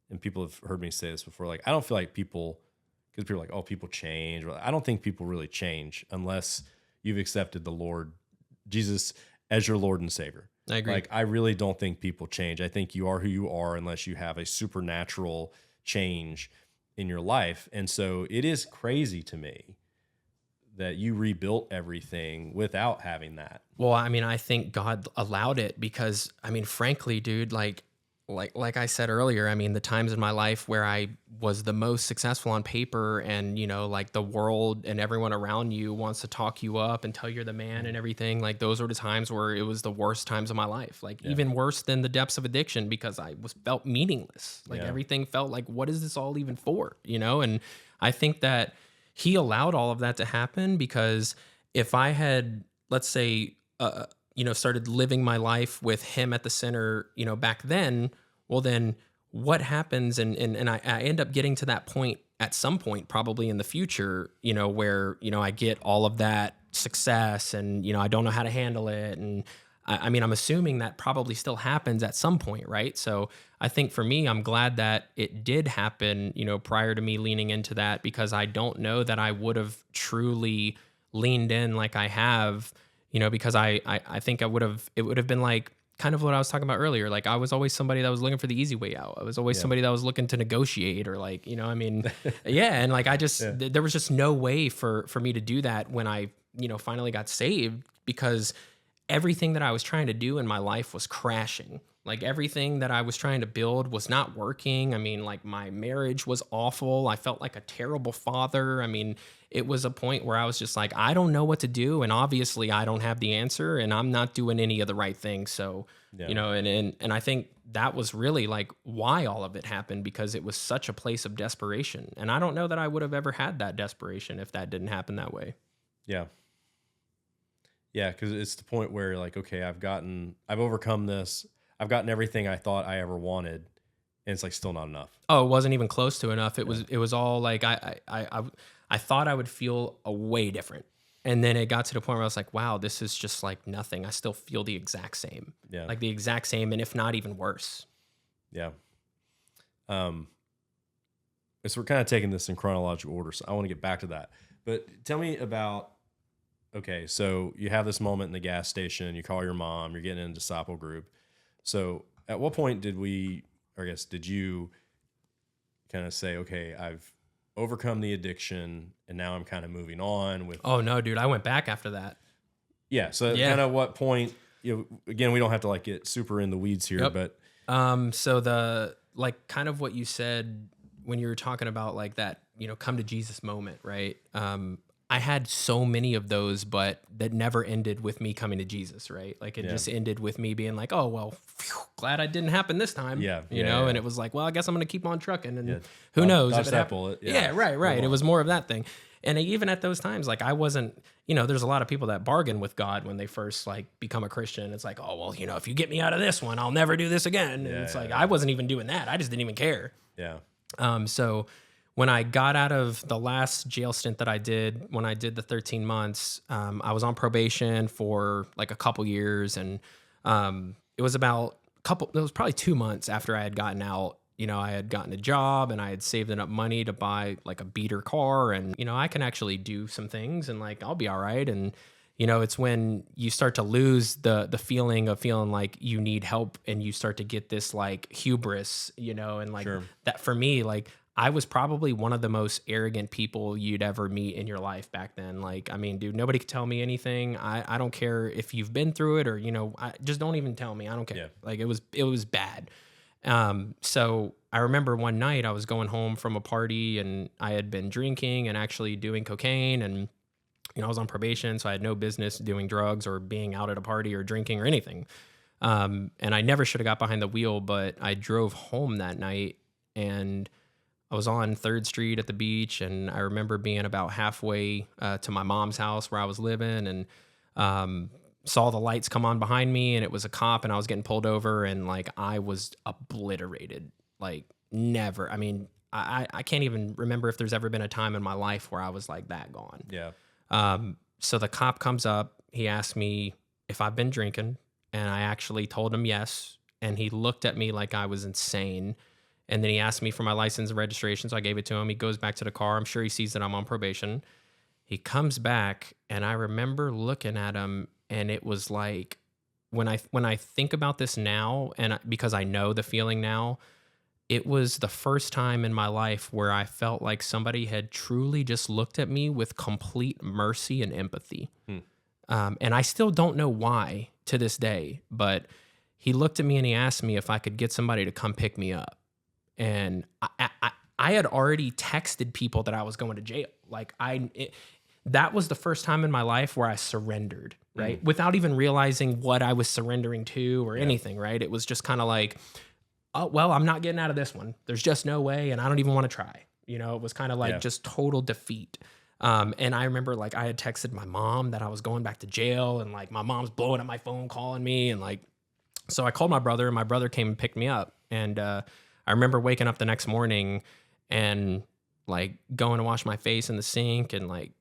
and people have heard me say this before, like I don't feel like because people are like, oh, people change. I don't think people really change unless you've accepted the Lord Jesus as your Lord and Savior. I agree. Like I really don't think people change. I think you are who you are unless you have a supernatural change in your life. And so it is crazy to me that you rebuilt everything without having that. Well, I think God allowed it because, frankly, dude, like like I said earlier, I mean, the times in my life where I was the most successful on paper and, like the world and everyone around you wants to talk you up and tell you're the man and everything, like those were the times where it was the worst times of my life, like even worse than the depths of addiction, because I felt meaningless. Like everything felt like, what is this all even for? And I think that he allowed all of that to happen, because if I had, let's say, started living my life with him at the center, back then, well, then what happens? And I end up getting to that point at some point, probably in the future, where, I get all of that success and, I don't know how to handle it. And I mean, I'm assuming that probably still happens at some point, right? So I think for me, I'm glad that it did happen, prior to me leaning into that, because I don't know that I would have truly leaned in like I have, because I think it would have been like kind of what I was talking about earlier. Like I was always somebody that was looking for the easy way out. I was always somebody that was looking to negotiate, or like, I mean, And like, there was just no way for me to do that when I, finally got saved, because everything that I was trying to do in my life was crashing. Like everything that I was trying to build was not working. I mean, like my marriage was awful. I felt like a terrible father. I mean, it was a point where I was just like, I don't know what to do. And obviously I don't have the answer, and I'm not doing any of the right things. So, and I think that was really like why all of it happened, because it was such a place of desperation. And I don't know that I would have ever had that desperation if that didn't happen that way. Yeah. Yeah. Cause it's the point where like, okay, I've overcome this. I've gotten everything I thought I ever wanted, and it's like still not enough. Oh, it wasn't even close to enough. It was all like, I thought I would feel a way different. And then it got to the point where I was like, wow, this is just like nothing. I still feel the exact same. Yeah. Like the exact same, and if not even worse. Yeah. So we're kind of taking this in chronological order, so I want to get back to that. But tell me about, okay, so you have this moment in the gas station, you call your mom, you're getting in a disciple group. So at what point did you kind of say, okay, I've overcome the addiction and now I'm kind of moving on with... Oh no, dude, I went back after that. Yeah. So kind of what point, again, we don't have to like get super in the weeds here, but... So the, like kind of what you said when you were talking about like that, come to Jesus moment, right? I had so many of those, but that never ended with me coming to Jesus, right? Like it just ended with me being like, oh, well, glad I didn't happen this time. And it was like, well, I guess I'm going to keep on trucking, and who knows if it happens. Right. It was more of that thing. And even at those times, like I wasn't, there's a lot of people that bargain with God when they first like become a Christian. It's like, oh, well, if you get me out of this one, I'll never do this again. And it's like, I wasn't even doing that. I just didn't even care. Yeah. So when I got out of the last jail stint that I did, when I did the 13 months, I was on probation for like a couple years. And it was probably 2 months after I had gotten out. I had gotten a job and I had saved enough money to buy like a beater car, and, I can actually do some things and like, I'll be all right. And, it's when you start to lose the feeling of feeling like you need help, and you start to get this like hubris, and like that for me, like, I was probably one of the most arrogant people you'd ever meet in your life back then. Like, I mean, dude, nobody could tell me anything. I don't care if you've been through it or, just don't even tell me. I don't care. Yeah. Like it was bad. So I remember one night I was going home from a party, and I had been drinking and actually doing cocaine, and, I was on probation. So I had no business doing drugs or being out at a party or drinking or anything. And I never should have got behind the wheel, but I drove home that night, and I was on 3rd Street at the beach, and I remember being about halfway to my mom's house where I was living, and saw the lights come on behind me, and it was a cop, and I was getting pulled over, and like I was obliterated. Like never. I mean, I can't even remember if there's ever been a time in my life where I was like that gone. Yeah. So the cop comes up, he asked me if I've been drinking, and I actually told him yes, and he looked at me like I was insane. And then he asked me for my license and registration, so I gave it to him. He goes back to the car. I'm sure he sees that I'm on probation. He comes back, and I remember looking at him, and it was like, when I think about this now, and because I know the feeling now, it was the first time in my life where I felt like somebody had truly just looked at me with complete mercy and empathy. And I still don't know why to this day, but he looked at me and he asked me if I could get somebody to come pick me up. And I had already texted people that I was going to jail. Like that was the first time in my life where I surrendered, right? Without even realizing what I was surrendering to or anything, right? It was just kind of like, oh, well, I'm not getting out of this one. There's just no way. And I don't even want to try. You know, it was kind of like just total defeat. And I remember like I had texted my mom that I was going back to jail, and like my mom's blowing up my phone calling me. And like, so I called my brother, and my brother came and picked me up. And I remember waking up the next morning and like going to wash my face in the sink. And like,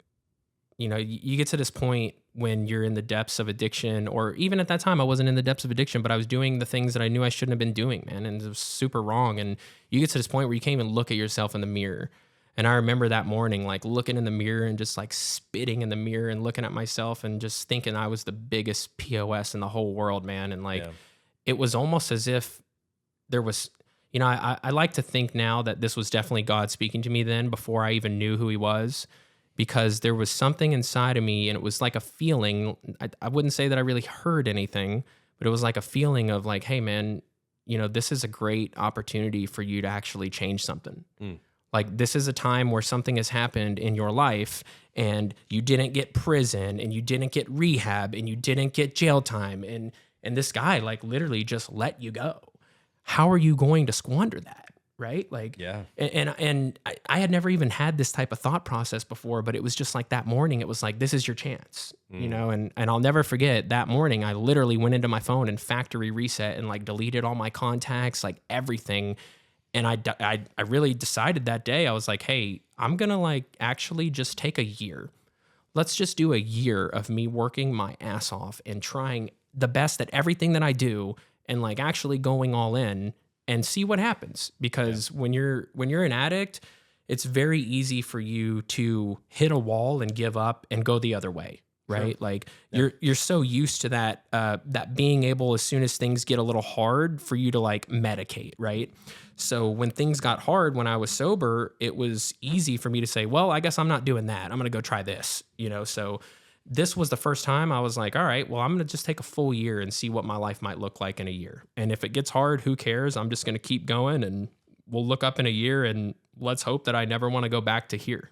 you know, you get to this point when you're in the depths of addiction, or even at that time, I wasn't in the depths of addiction, but I was doing the things that I knew I shouldn't have been doing, man. And it was super wrong. And you get to this point where you can't even look at yourself in the mirror. And I remember that morning, like looking in the mirror and just like spitting in the mirror and looking at myself and just thinking I was the biggest POS in the whole world, man. And like, it was almost as if there was, you know, I like to think now that this was definitely God speaking to me then before I even knew who he was, because there was something inside of me, and it was like a feeling. I wouldn't say that I really heard anything, but it was like a feeling of like, hey man, you know, this is a great opportunity for you to actually change something. Like this is a time where something has happened in your life and you didn't get prison and you didn't get rehab and you didn't get jail time. And this guy like literally just let you go. How are you going to squander that? Right? Like, and I had never even had this type of thought process before, but it was just like that morning, it was like, this is your chance, you know? And I'll never forget that morning. I literally went into my phone and factory reset and like deleted all my contacts, like everything. And I really decided that day, I was like, hey, I'm going to like actually just take a year. Let's just do a year of me working my ass off and trying the best at everything that I do and like actually going all in and see what happens. Because when you're an addict, it's very easy for you to hit a wall and give up and go the other way. Right. Like you're so used to that being able, as soon as things get a little hard, for you to like medicate. Right. So when things got hard, when I was sober, it was easy for me to say, well, I guess I'm not doing that. I'm going to go try this, you know? So this was the first time I was like, all right, well, I'm going to just take a full year and see what my life might look like in a year. And if it gets hard, who cares? I'm just going to keep going, and we'll look up in a year, and let's hope that I never want to go back to here.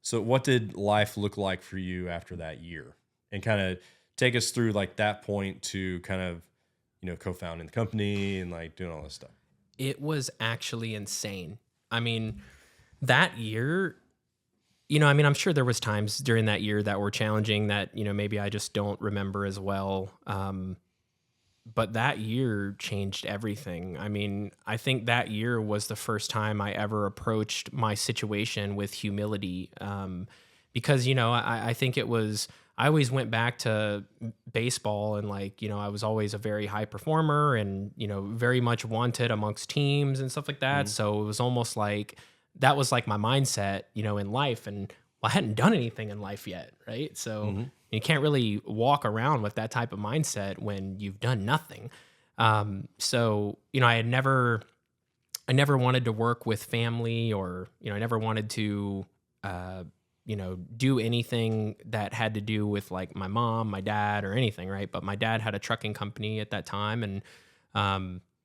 So what did life look like for you after that year? And kind of take us through like that point to kind of, you know, co-founding the company and like doing all this stuff. It was actually insane. I mean, that year, you know, I mean, I'm sure there was times during that year that were challenging that, you know, maybe I just don't remember as well. But that year changed everything. I mean, I think that year was the first time I ever approached my situation with humility. Because, you know, I think it was, I always went back to baseball, and like, you know, I was always a very high performer and, you know, very much wanted amongst teams and stuff like that. So it was almost like, that was like my mindset, you know, in life. And well, I hadn't done anything in life yet. Right. So you can't really walk around with that type of mindset when you've done nothing. So, you know, I never wanted to work with family, or, you know, I never wanted to, you know, do anything that had to do with like my mom, my dad, or anything. Right. But my dad had a trucking company at that time. And,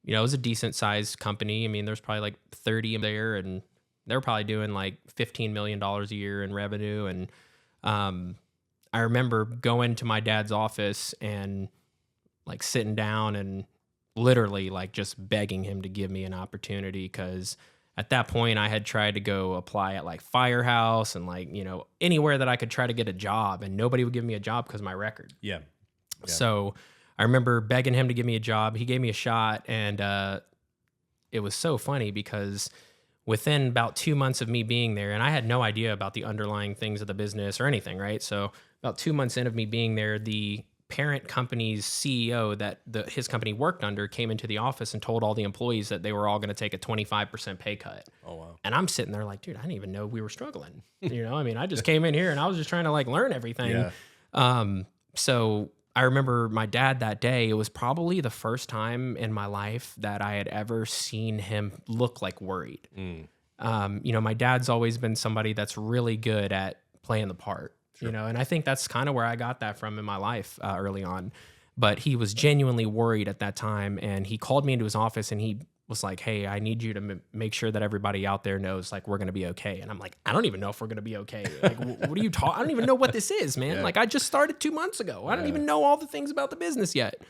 you know, it was a decent sized company. I mean, there's probably like 30 there, and they're probably doing like $15 million a year in revenue. And, I remember going to my dad's office and like sitting down and literally like just begging him to give me an opportunity. Because at that point I had tried to go apply at like Firehouse and like, you know, anywhere that I could try to get a job, and nobody would give me a job because of my record. Yeah. So I remember begging him to give me a job. He gave me a shot, and it was so funny because within about 2 months of me being there, and I had no idea about the underlying things of the business or anything, right? So about 2 months in of me being there, the parent company's CEO that his company worked under came into the office and told all the employees that they were all going to take a 25% pay cut. Oh, wow. And I'm sitting there like, dude, I didn't even know we were struggling. You know, I mean, I just came in here and I was just trying to like learn everything. So I remember my dad that day, it was probably the first time in my life that I had ever seen him look like worried. You know, my dad's always been somebody that's really good at playing the part, you know, and I think that's kind of where I got that from in my life early on. but he was genuinely worried at that time. And he called me into his office and he was like, hey, I need you to make sure that everybody out there knows like we're going to be okay. And I'm like, I don't even know if we're going to be okay. Like, what are you talking? I don't even know what this is, man. Like I just started 2 months ago. I don't even know all the things about the business yet.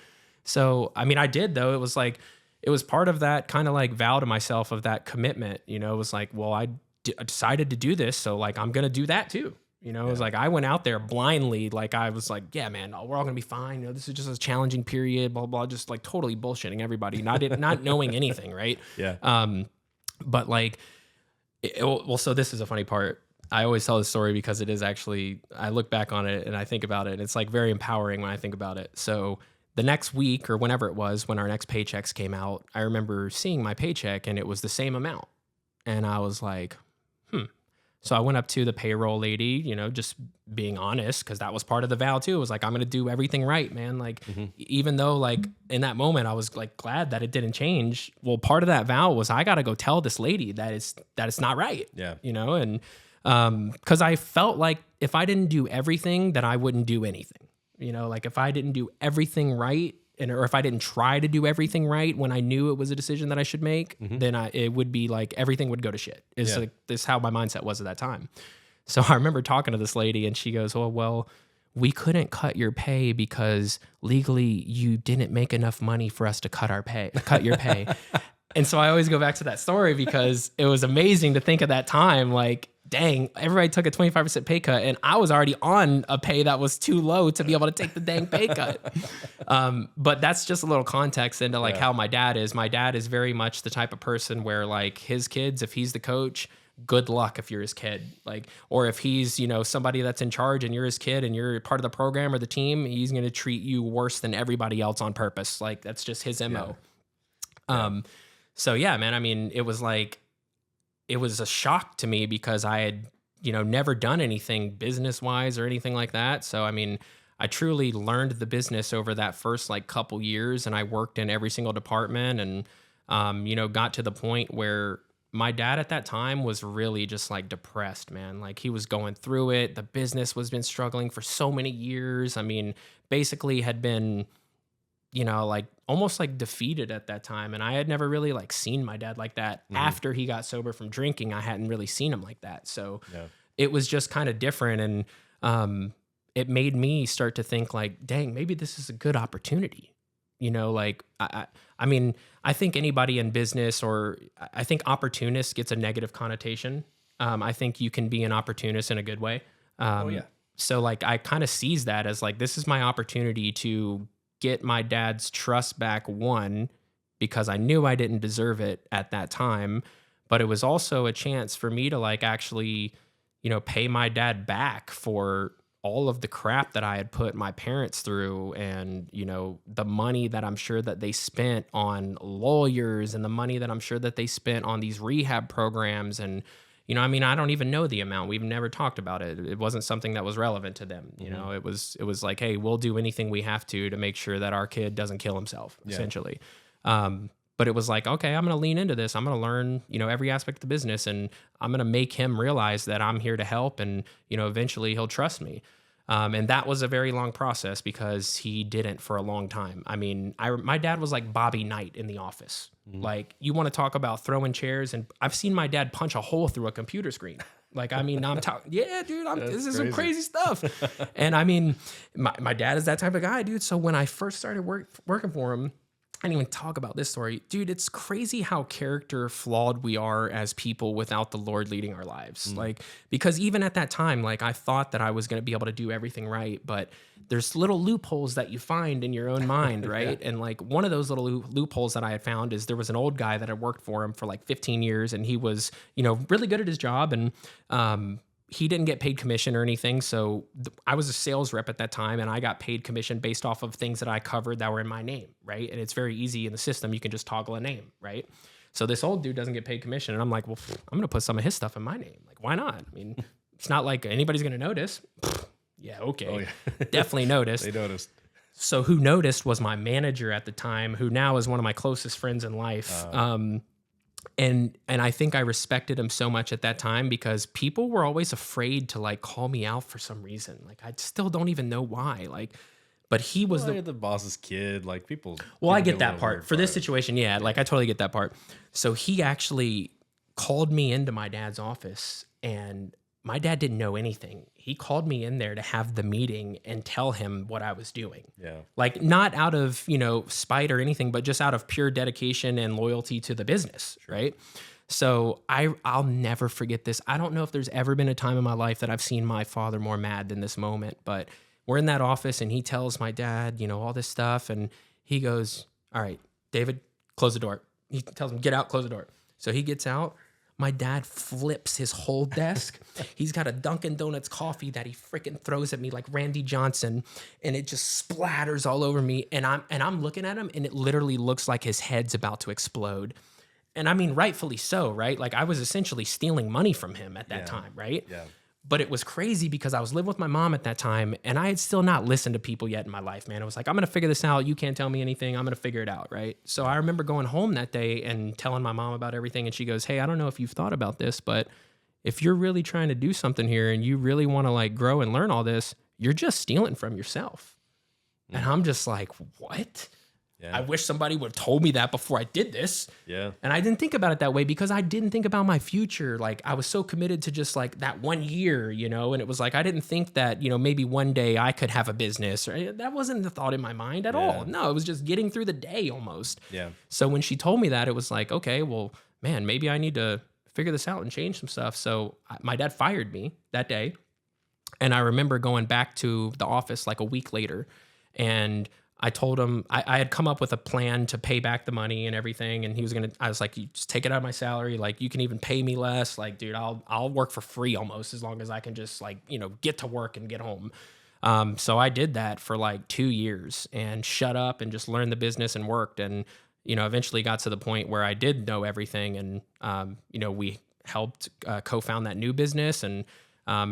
So, I mean, I did though. It was like, it was part of that kind of like vow to myself of that commitment, you know. It was like, well, I decided to do this. So like, I'm going to do that too. You know, it was like, I went out there blindly. Like I was like, yeah, man, we're all going to be fine. You know, this is just a challenging period, blah, blah, just like totally bullshitting everybody, not knowing anything. Right. Yeah. But like, well, so this is a funny part. I always tell this story because it is actually, I look back on it and I think about it and it's like very empowering when I think about it. So the next week or whenever it was, when our next paychecks came out, I remember seeing my paycheck and it was the same amount. And I was like, So I went up to the payroll lady, you know, just being honest, because that was part of the vow too. It was like, I'm going to do everything right, man. Like, even though like in that moment, I was like glad that it didn't change. Well, part of that vow was I got to go tell this lady that it's not right. Yeah. You know, and because I felt like if I didn't do everything, then I wouldn't do anything. You know, like if I didn't do everything right, or if I didn't try to do everything right when I knew it was a decision that I should make, then it would be like everything would go to shit. Like this is how my mindset was at that time. So I remember talking to this lady and she goes, oh, well, we couldn't cut your pay because legally you didn't make enough money for us to cut your pay. And so I always go back to that story because it was amazing to think of that time, like, dang, everybody took a 25% pay cut and I was already on a pay that was too low to be able to take the dang pay cut. But that's just a little context into like how my dad is. My dad is very much the type of person where like his kids, if he's the coach, good luck if you're his kid. Like, or if he's, you know, somebody that's in charge and you're his kid and you're part of the program or the team, he's going to treat you worse than everybody else on purpose. Like that's just his MO. So yeah, man, I mean, it was like, it was a shock to me because I had, you know, never done anything business wise or anything like that. So, I mean, I truly learned the business over that first like couple years and I worked in every single department and, you know, got to the point where my dad at that time was really just like depressed, man. Like he was going through it. The business was been struggling for so many years. I mean, basically had been, you know, like almost like defeated at that time. And I had never really like seen my dad like that. After he got sober from drinking, I hadn't really seen him like that. So it was just kind of different. And it made me start to think like, dang, maybe this is a good opportunity. You know, like, I mean, I think anybody in business or I think opportunist gets a negative connotation. I think you can be an opportunist in a good way. So like, I kind of sees that as like, this is my opportunity to get my dad's trust back, one, because I knew I didn't deserve it at that time, but it was also a chance for me to like actually, you know, pay my dad back for all of the crap that I had put my parents through and, you know, the money that I'm sure that they spent on lawyers and the money that I'm sure that they spent on these rehab programs. And, you know, I mean, I don't even know the amount. We've never talked about it. It wasn't something that was relevant to them. You know, it was like, hey, we'll do anything we have to make sure that our kid doesn't kill himself, essentially. But it was like, okay, I'm going to lean into this. I'm going to learn, you know, every aspect of the business and I'm going to make him realize that I'm here to help. And, you know, eventually he'll trust me. And that was a very long process because he didn't for a long time. I mean, my dad was like Bobby Knight in The Office. Like, you want to talk about throwing chairs, and I've seen my dad punch a hole through a computer screen. Like, I mean, I'm talking, yeah, dude, this is some crazy stuff. And I mean, my dad is that type of guy, dude. So when I first started working for him, I didn't even talk about this story. Dude, it's crazy how character flawed we are as people without the Lord leading our lives. Like, because even at that time, like I thought that I was going to be able to do everything right, but there's little loopholes that you find in your own mind, right? And like one of those little loopholes that I had found is there was an old guy that had worked for him for like 15 years and he was, you know, really good at his job and, he didn't get paid commission or anything. So I was a sales rep at that time and I got paid commission based off of things that I covered that were in my name, right? And it's very easy in the system. You can just toggle a name, right? So this old dude doesn't get paid commission. And I'm like, well, I'm going to put some of his stuff in my name. Like, why not? I mean, it's not like anybody's going to notice. Yeah, okay. Oh, yeah. Definitely noticed. They noticed. So who noticed was my manager at the time, who now is one of my closest friends in life. And I think I respected him so much at that time because people were always afraid to like call me out for some reason. Like, I still don't even know why. Like, But he was the boss's kid. Like people. Well, I people get that a part. weird For this vibe. situation, yeah, like I totally get that part. So he actually called me into my dad's office, and my dad didn't know anything. He called me in there to have the meeting and tell him what I was doing. Yeah. Like not out of, spite or anything, but just out of pure dedication and loyalty to the business, right? So I'll never forget this. I don't know if there's ever been a time in my life that I've seen my father more mad than this moment, but we're in that office and he tells my dad, all this stuff. And he goes, all right, David, close the door. He tells him, get out, close the door. So he gets out. My dad flips his whole desk. He's got a Dunkin' Donuts coffee that he freaking throws at me like Randy Johnson, and it just splatters all over me. And I'm looking at him, and it literally looks like his head's about to explode. And I mean, rightfully so, right? Like I was essentially stealing money from him at that time, right? Yeah. But it was crazy because I was living with my mom at that time, and I had still not listened to people yet in my life, man. I was like, I'm going to figure this out. You can't tell me anything. I'm going to figure it out, right? So I remember going home that day and telling my mom about everything, and she goes, hey, I don't know if you've thought about this, but if you're really trying to do something here and you really want to like grow and learn all this, you're just stealing from yourself. And I'm just like, what? Yeah. I wish somebody would have told me that before I did this. Yeah. And I didn't think about it that way because I didn't think about my future. Like I was so committed to just like that 1 year, and it was like, I didn't think that, maybe one day I could have a business, or that wasn't the thought in my mind at all. No, it was just getting through the day almost. Yeah. So when she told me that, it was like, okay, well, man, maybe I need to figure this out and change some stuff. So my dad fired me that day. And I remember going back to the office like a week later, and I told him I had come up with a plan to pay back the money and everything. And I was like, you just take it out of my salary. Like you can even pay me less. Like, dude, I'll work for free almost as long as I can just like, get to work and get home. So I did that for like 2 years and shut up and just learned the business and worked. And, eventually got to the point where I did know everything. And, we helped co-found that new business. And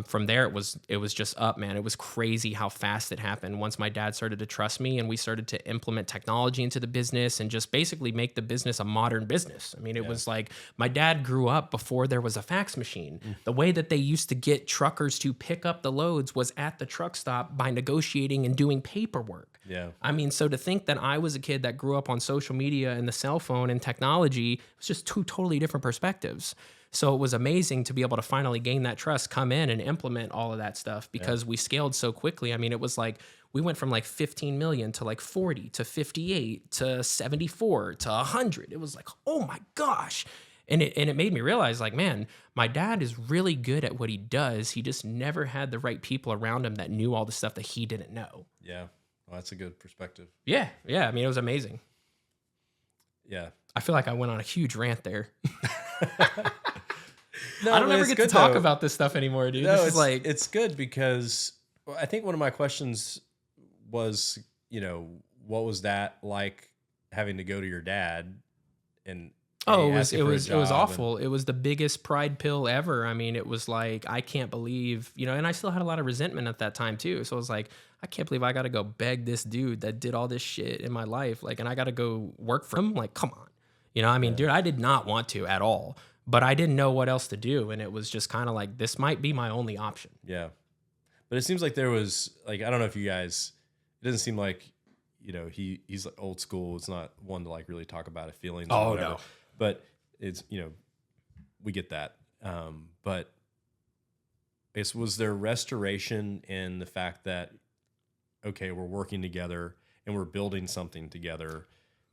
from there, it was just up, man. It was crazy how fast it happened. Once my dad started to trust me and we started to implement technology into the business and just basically make the business a modern business. I mean, it was like my dad grew up before there was a fax machine. The way that they used to get truckers to pick up the loads was at the truck stop by negotiating and doing paperwork. Yeah. I mean, so to think that I was a kid that grew up on social media and the cell phone and technology, it was just two totally different perspectives. So it was amazing to be able to finally gain that trust, come in and implement all of that stuff because we scaled so quickly. I mean, it was like we went from like 15 million to like 40 to 58 to 74 to 100. It was like, oh my gosh. And it made me realize like, man, my dad is really good at what he does. He just never had the right people around him that knew all the stuff that he didn't know. Yeah. Well, that's a good perspective. Yeah. Yeah. I mean, it was amazing. Yeah. I feel like I went on a huge rant there. No, I don't ever get to talk though. about this stuff anymore, dude. No, This is like it's good because I think one of my questions was, what was that like having to go to your dad and oh, ask it him for a was job awful. It was the biggest pride pill ever. I mean, it was like I can't believe, and I still had a lot of resentment at that time too. So I was like, I can't believe I got to go beg this dude that did all this shit in my life, like, and I got to go work for him. Like, come on, I mean, dude, I did not want to at all. But I didn't know what else to do. And it was just kind of like, this might be my only option. Yeah. But it seems like there was, like, I don't know if you guys, it doesn't seem like, he's like old school. It's not one to like really talk about feelings. Oh, or whatever. no. But it's, we get that. But was there restoration in the fact that, okay, we're working together and we're building something together?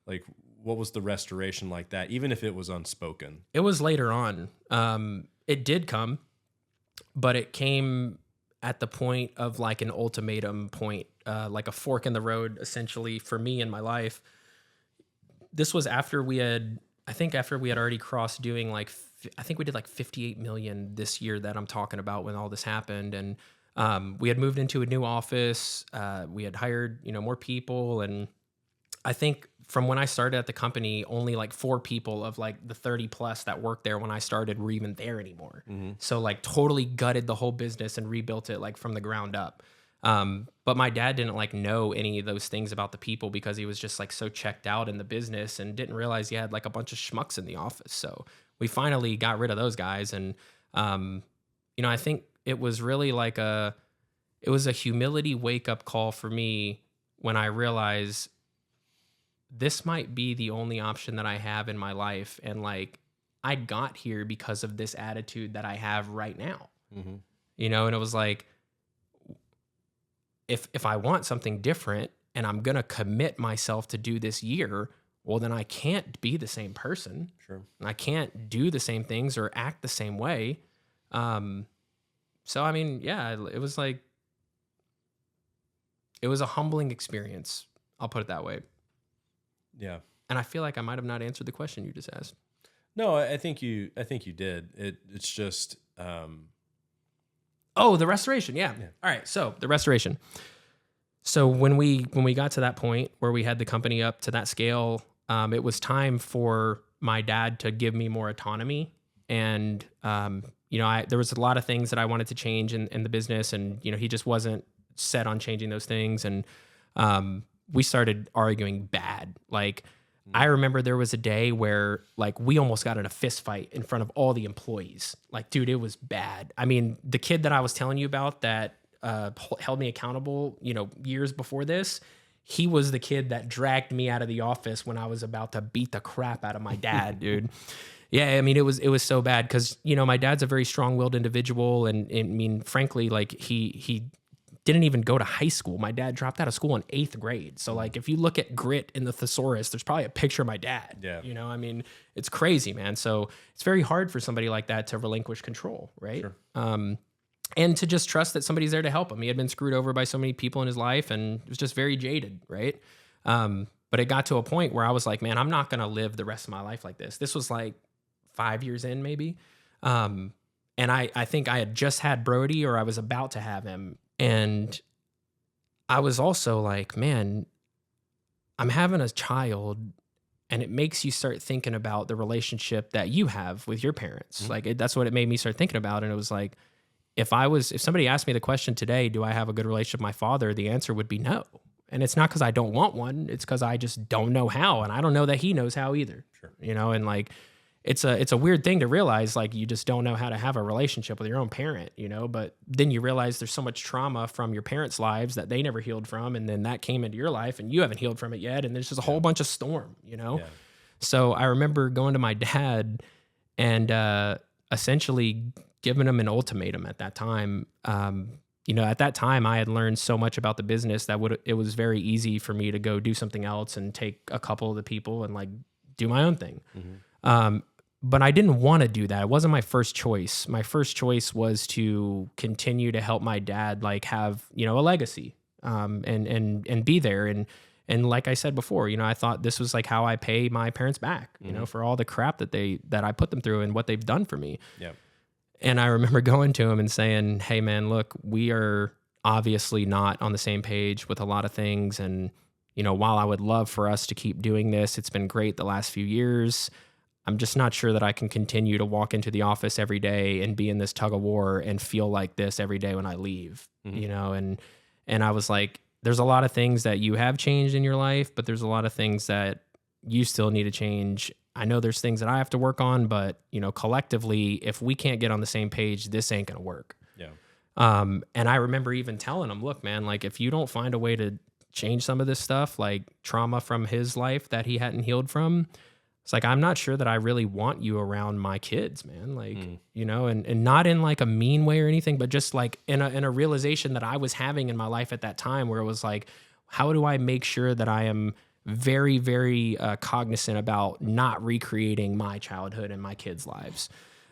Like, what was the restoration like that, even if it was unspoken? It was later on. It did come, but it came at the point of like an ultimatum point, like a fork in the road, essentially, for me in my life. This was after we had already crossed doing like, I think we did like 58 million this year that I'm talking about when all this happened. And we had moved into a new office. We had hired, more people. And I think from when I started at the company, only like 4 people of like the 30 plus that worked there when I started were even there anymore. Mm-hmm. So like totally gutted the whole business and rebuilt it like from the ground up. But my dad didn't like know any of those things about the people because he was just like so checked out in the business and didn't realize he had like a bunch of schmucks in the office. So we finally got rid of those guys. And, I think it was really like it was a humility wake up call for me when I realized this might be the only option that I have in my life. And like, I got here because of this attitude that I have right now, you know? And it was like, if I want something different and I'm going to commit myself to do this year, well, then I can't be the same person. Sure. And I can't do the same things or act the same way. So, I mean, yeah, it was like, it was a humbling experience. I'll put it that way. Yeah. And I feel like I might have not answered the question you just asked. No, I think you did. It's just, oh, the restoration. Yeah. All right. So the restoration. So when we got to that point where we had the company up to that scale, it was time for my dad to give me more autonomy. And, you know, there was a lot of things that I wanted to change in the business, and, you know, he just wasn't set on changing those things. And, we started arguing bad. Like, I remember there was a day where like we almost got in a fist fight in front of all the employees. Like, dude, it was bad. I mean, the kid that I was telling you about that held me accountable, you know, years before this, he was the kid that dragged me out of the office when I was about to beat the crap out of my dad, dude. Yeah, I mean, it was so bad because, you know, my dad's a very strong-willed individual, and I mean, frankly, like he didn't even go to high school. My dad dropped out of school in 8th grade. So like, if you look at grit in the thesaurus, there's probably a picture of my dad. Yeah. You know, I mean, it's crazy, man. So it's very hard for somebody like that to relinquish control, right? Sure. And to just trust that somebody's there to help him. He had been screwed over by so many people in his life and was just very jaded, right? But it got to a point where I was like, man, I'm not going to live the rest of my life like this. This was like 5 years in, maybe. And I think I had just had Brody, or I was about to have him. And I was also like, man, I'm having a child, and it makes you start thinking about the relationship that you have with your parents. Like, that's what it made me start thinking about. And it was like, if somebody asked me the question today, do I have a good relationship with my father? The answer would be no. And it's not because I don't want one. It's because I just don't know how. And I don't know that he knows how either. Sure. You know, and like, it's a weird thing to realize, like, you just don't know how to have a relationship with your own parent, you know, but then you realize there's so much trauma from your parents' lives that they never healed from. And then that came into your life and you haven't healed from it yet. And there's just a whole bunch of storm, you know? Yeah. So I remember going to my dad and essentially giving him an ultimatum at that time. You know, at that time I had learned so much about the business that it was very easy for me to go do something else and take a couple of the people and like do my own thing. But I didn't want to do that. It wasn't my first choice. My first choice was to continue to help my dad, like, have, you know, a legacy, and be there. And like I said before, you know, I thought this was like how I pay my parents back, you know, for all the crap that I put them through and what they've done for me. Yeah. And I remember going to him and saying, hey man, look, we are obviously not on the same page with a lot of things. And, you know, while I would love for us to keep doing this, it's been great the last few years. I'm just not sure that I can continue to walk into the office every day and be in this tug of war and feel like this every day when I leave, you know? And I was like, there's a lot of things that you have changed in your life, but there's a lot of things that you still need to change. I know there's things that I have to work on, but, you know, collectively, if we can't get on the same page, this ain't going to work. Yeah. And I remember even telling him, look, man, like, if you don't find a way to change some of this stuff, like trauma from his life that he hadn't healed from, it's like, I'm not sure that I really want you around my kids, man. Like, you know, and not in like a mean way or anything, but just like in a realization that I was having in my life at that time, where it was like, how do I make sure that I am very, very cognizant about not recreating my childhood and my kids' lives?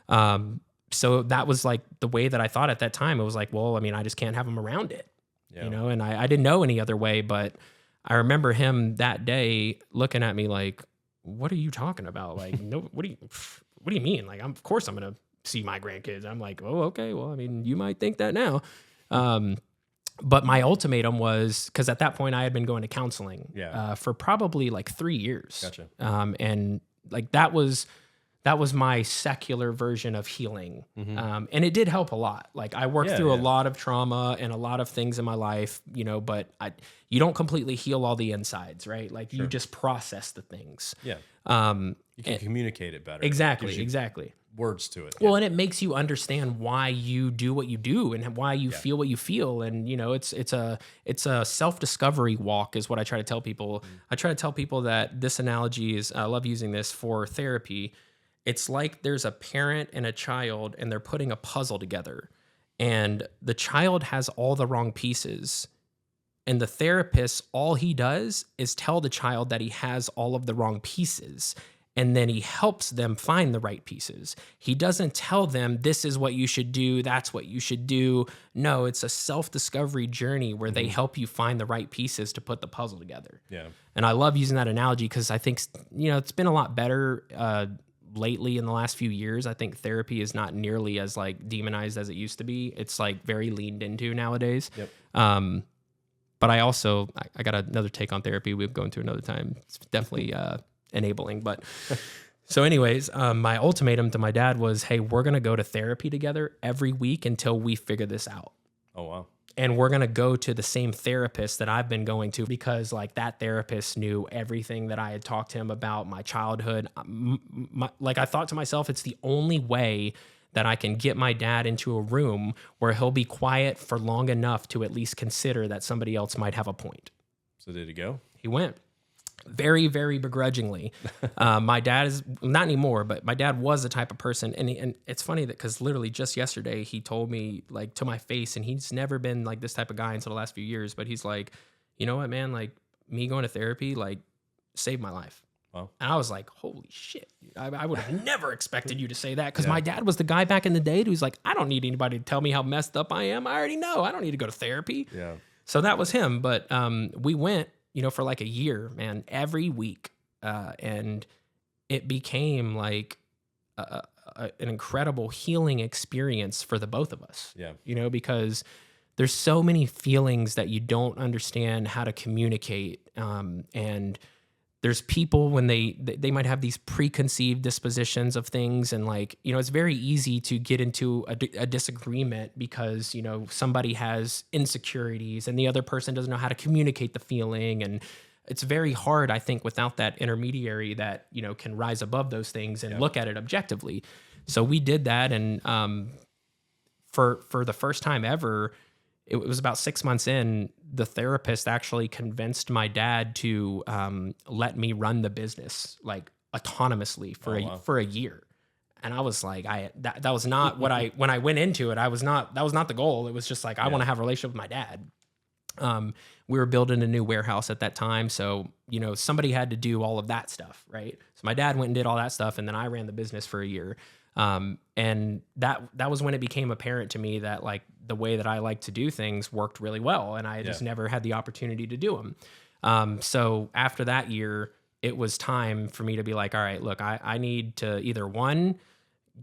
So that was like the way that I thought at that time. It was like, well, I mean, I just can't have them around it, you know, and I didn't know any other way. But I remember him that day looking at me like, what are you talking about? Like, no, what do you mean? Like, of course I'm going to see my grandkids. I'm like, oh, okay. Well, I mean, you might think that now. But my ultimatum was, because at that point I had been going to counseling for probably like 3 years. Gotcha. And like, that was my secular version of healing. And it did help a lot. Like, I worked through a lot of trauma and a lot of things in my life, you know, but you don't completely heal all the insides, right? Like, you just process the things. Yeah. You can communicate it better. Exactly. words to it. Well, and it makes you understand why you do what you do and why you feel what you feel. And, you know, it's a self-discovery walk is what I try to tell people. I try to tell people that this analogy is, I love using this for therapy. It's like there's a parent and a child and they're putting a puzzle together, and the child has all the wrong pieces. And the therapist, all he does is tell the child that he has all of the wrong pieces. And then he helps them find the right pieces. He doesn't tell them, this is what you should do, that's what you should do. No, it's a self-discovery journey where they help you find the right pieces to put the puzzle together. Yeah. And I love using that analogy because I think, you know, it's been a lot better lately in the last few years. I think therapy is not nearly as like demonized as it used to be. It's like very leaned into nowadays. Yep. But I also, I got another take on therapy we'll go into another time. It's definitely enabling. But so anyways, my ultimatum to my dad was, hey, we're going to go to therapy together every week until we figure this out. Oh, wow. And we're going to go to the same therapist that I've been going to, because like that therapist knew everything that I had talked to him about, my childhood. Like I thought to myself, it's the only way that I can get my dad into a room where he'll be quiet for long enough to at least consider that somebody else might have a point. So did he go? He went. Very, very begrudgingly. My dad is not anymore, but my dad was the type of person. And it's funny that because literally just yesterday, he told me like to my face, and he's never been like this type of guy until the last few years. But he's like, you know what, man, like me going to therapy, like saved my life. Wow. And I was like, holy shit. I would have never expected you to say that, because my dad was the guy back in the day who's like, I don't need anybody to tell me how messed up I am. I already know. I don't need to go to therapy. Yeah. So that was him. But we went, you know, for like a year, man, every week. And it became like an incredible healing experience for the both of us. Yeah. You know, because there's so many feelings that you don't understand how to communicate. And there's people when they might have these preconceived dispositions of things, and like, you know, it's very easy to get into a disagreement because, you know, somebody has insecurities and the other person doesn't know how to communicate the feeling. And it's very hard, I think, without that intermediary that, you know, can rise above those things and look at it objectively. So we did that. And for the first time ever, it was about 6 months in, the therapist actually convinced my dad to let me run the business like autonomously for a year. And I was like, that was not what when I went into it, that was not the goal. It was just like, I want to have a relationship with my dad. We were building a new warehouse at that time. So, you know, somebody had to do all of that stuff, right? So my dad went and did all that stuff, and then I ran the business for a year. And that was when it became apparent to me that like the way that I like to do things worked really well, and I just never had the opportunity to do them. So after that year, it was time for me to be like, all right, look, I need to either one,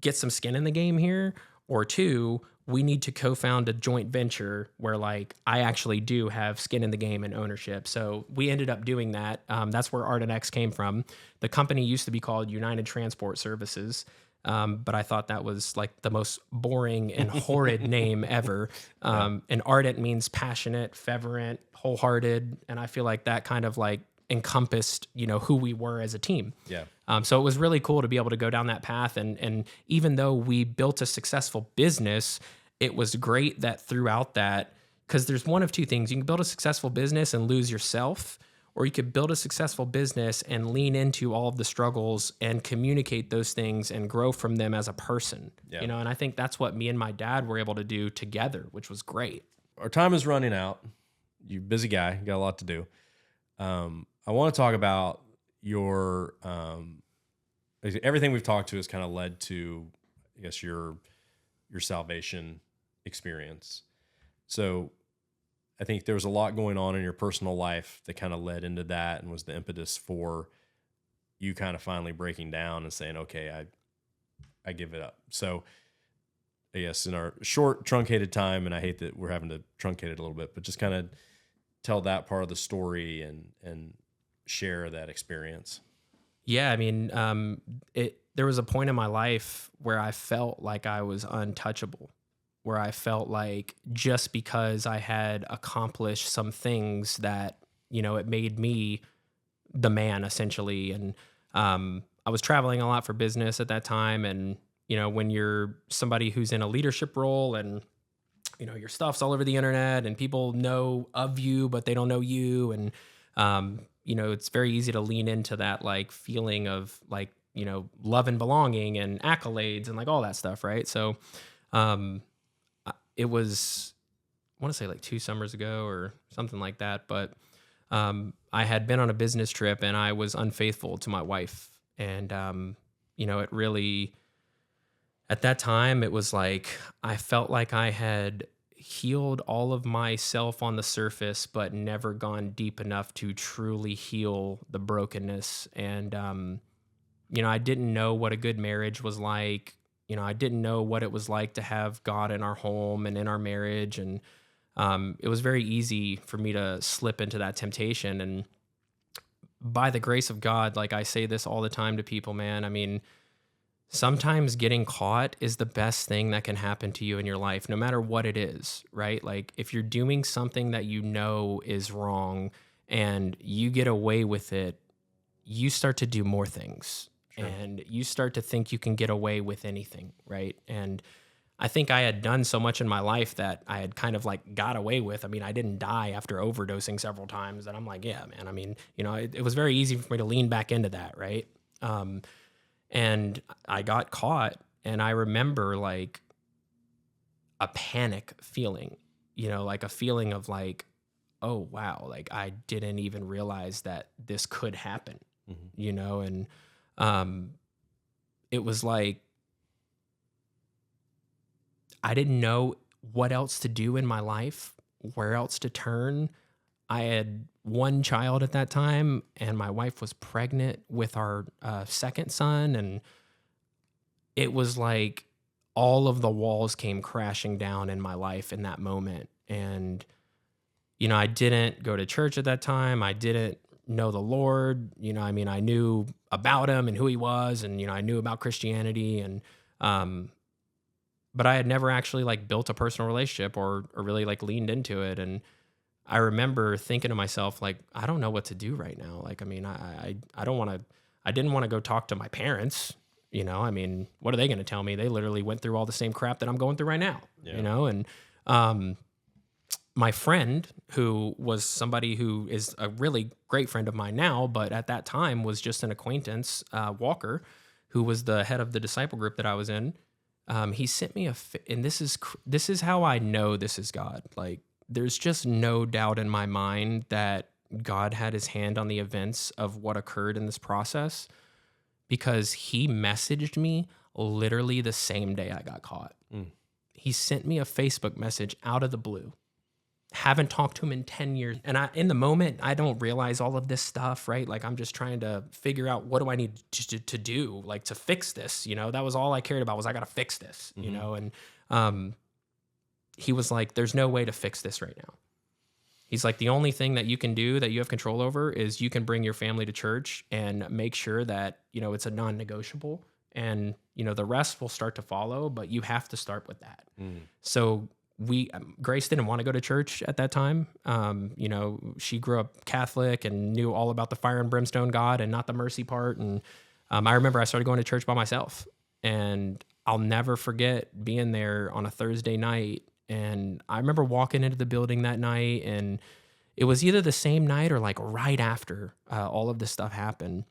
get some skin in the game here, or two, we need to co-found a joint venture where like I actually do have skin in the game and ownership. So we ended up doing that. That's where ArdentX came from. The company used to be called United Transport Services. But I thought that was like the most boring and horrid name ever. And ardent means passionate, fervent, wholehearted. And I feel like that kind of like encompassed, you know, who we were as a team. Yeah. So it was really cool to be able to go down that path. And even though we built a successful business, it was great that throughout that, because there's one of two things. You can build a successful business and lose yourself, or you could build a successful business and lean into all of the struggles and communicate those things and grow from them as a person. Yeah. You know, and I think that's what me and my dad were able to do together, which was great. Our time is running out. You're a busy guy. You got a lot to do. I want to talk about your everything we've talked to has kind of led to, I guess, your salvation experience. So I think there was a lot going on in your personal life that kind of led into that and was the impetus for you kind of finally breaking down and saying, okay, I give it up. So I guess in our short truncated time, and I hate that we're having to truncate it a little bit, but just kind of tell that part of the story and share that experience. Yeah. I mean, there was a point in my life where I felt like I was untouchable, where I felt like just because I had accomplished some things that, you know, it made me the man essentially. And I was traveling a lot for business at that time, and when you're somebody who's in a leadership role and, your stuff's all over the internet and people know of you, but they don't know you. And, it's very easy to lean into that like feeling of like, love and belonging and accolades and like all that stuff. Right. So, it was, I want to say like 2 summers ago or something like that. But, I had been on a business trip and I was unfaithful to my wife. And, it really, at that time, it was like, I felt like I had healed all of myself on the surface, but never gone deep enough to truly heal the brokenness. And, I didn't know what a good marriage was like. I didn't know what it was like to have God in our home and in our marriage. And it was very easy for me to slip into that temptation. And by the grace of God, like I say this all the time to people, man, I mean, sometimes getting caught is the best thing that can happen to you in your life, no matter what it is, right? Like if you're doing something that you know is wrong and you get away with it, you start to do more things. Sure. And you start to think you can get away with anything, right? And I think I had done so much in my life that I had kind of like got away with. I mean, I didn't die after overdosing several times. And I'm like, yeah, man, I mean, it was very easy for me to lean back into that, right? And I got caught, and I remember like a panic feeling, like a feeling of like, oh, wow, like I didn't even realize that this could happen, and it was like, I didn't know what else to do in my life, where else to turn. I had one child at that time, and my wife was pregnant with our second son. And it was like all of the walls came crashing down in my life in that moment. And, I didn't go to church at that time. I didn't know the Lord. I knew about him and who he was. And, I knew about Christianity. And, but I had never actually like built a personal relationship or really like leaned into it. And I remember thinking to myself, like, I don't know what to do right now. Like, I mean, I didn't want to go talk to my parents, I mean, what are they going to tell me? They literally went through all the same crap that I'm going through right now, and, my friend who was somebody who is a really great friend of mine now, but at that time was just an acquaintance, Walker, who was the head of the disciple group that I was in. He sent me and this is how I know this is God. Like, there's just no doubt in my mind that God had his hand on the events of what occurred in this process, because he messaged me literally the same day I got caught. He sent me a Facebook message out of the blue. Haven't talked to him in 10 years. And in the moment, I don't realize all of this stuff, right? Like, I'm just trying to figure out what do I need to do, like, to fix this, That was all I cared about, was I got to fix this, And he was like, there's no way to fix this right now. He's like, the only thing that you can do that you have control over is you can bring your family to church and make sure that, it's a non-negotiable, and, the rest will start to follow, but you have to start with that. So Grace didn't want to go to church at that time. She grew up Catholic and knew all about the fire and brimstone God and not the mercy part. And I remember I started going to church by myself, and I'll never forget being there on a Thursday night. And I remember walking into the building that night, and it was either the same night or like right after all of this stuff happened,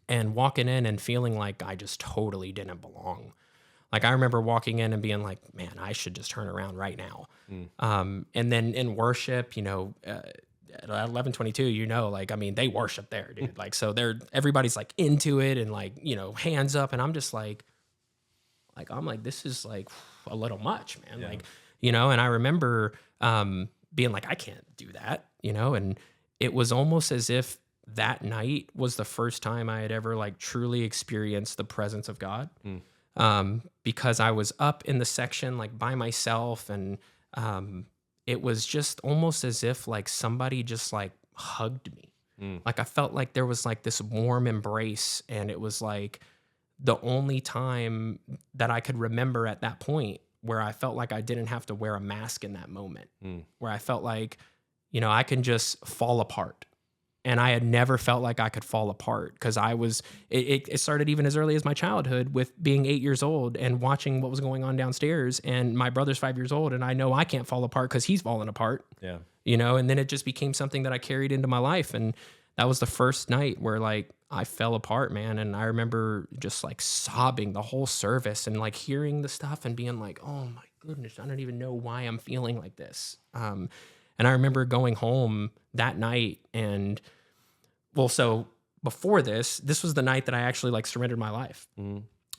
and walking in and feeling like I just totally didn't belong. Like, I remember walking in and being like, man, I should just turn around right now. And then in worship, at 11:22, like, I mean, they worship there, dude. Like, so everybody's like into it and like, hands up. And I'm just like, this is like a little much, man. Yeah. Like, and I remember being like, I can't do that, and it was almost as if that night was the first time I had ever like truly experienced the presence of God. Because I was up in the section like by myself, and it was just almost as if like somebody just like hugged me. Like, I felt like there was like this warm embrace, and it was like the only time that I could remember at that point where I felt like I didn't have to wear a mask in that moment, where I felt like, I can just fall apart. And I had never felt like I could fall apart because it started even as early as my childhood with being 8 years old and watching what was going on downstairs. And my brother's 5 years old, and I know I can't fall apart because he's falling apart. Yeah. And then it just became something that I carried into my life. And that was the first night where like I fell apart, man. And I remember just like sobbing the whole service and like hearing the stuff and being like, oh my goodness, I don't even know why I'm feeling like this. And I remember going home that night and, well, so before this was the night that I actually like surrendered my life.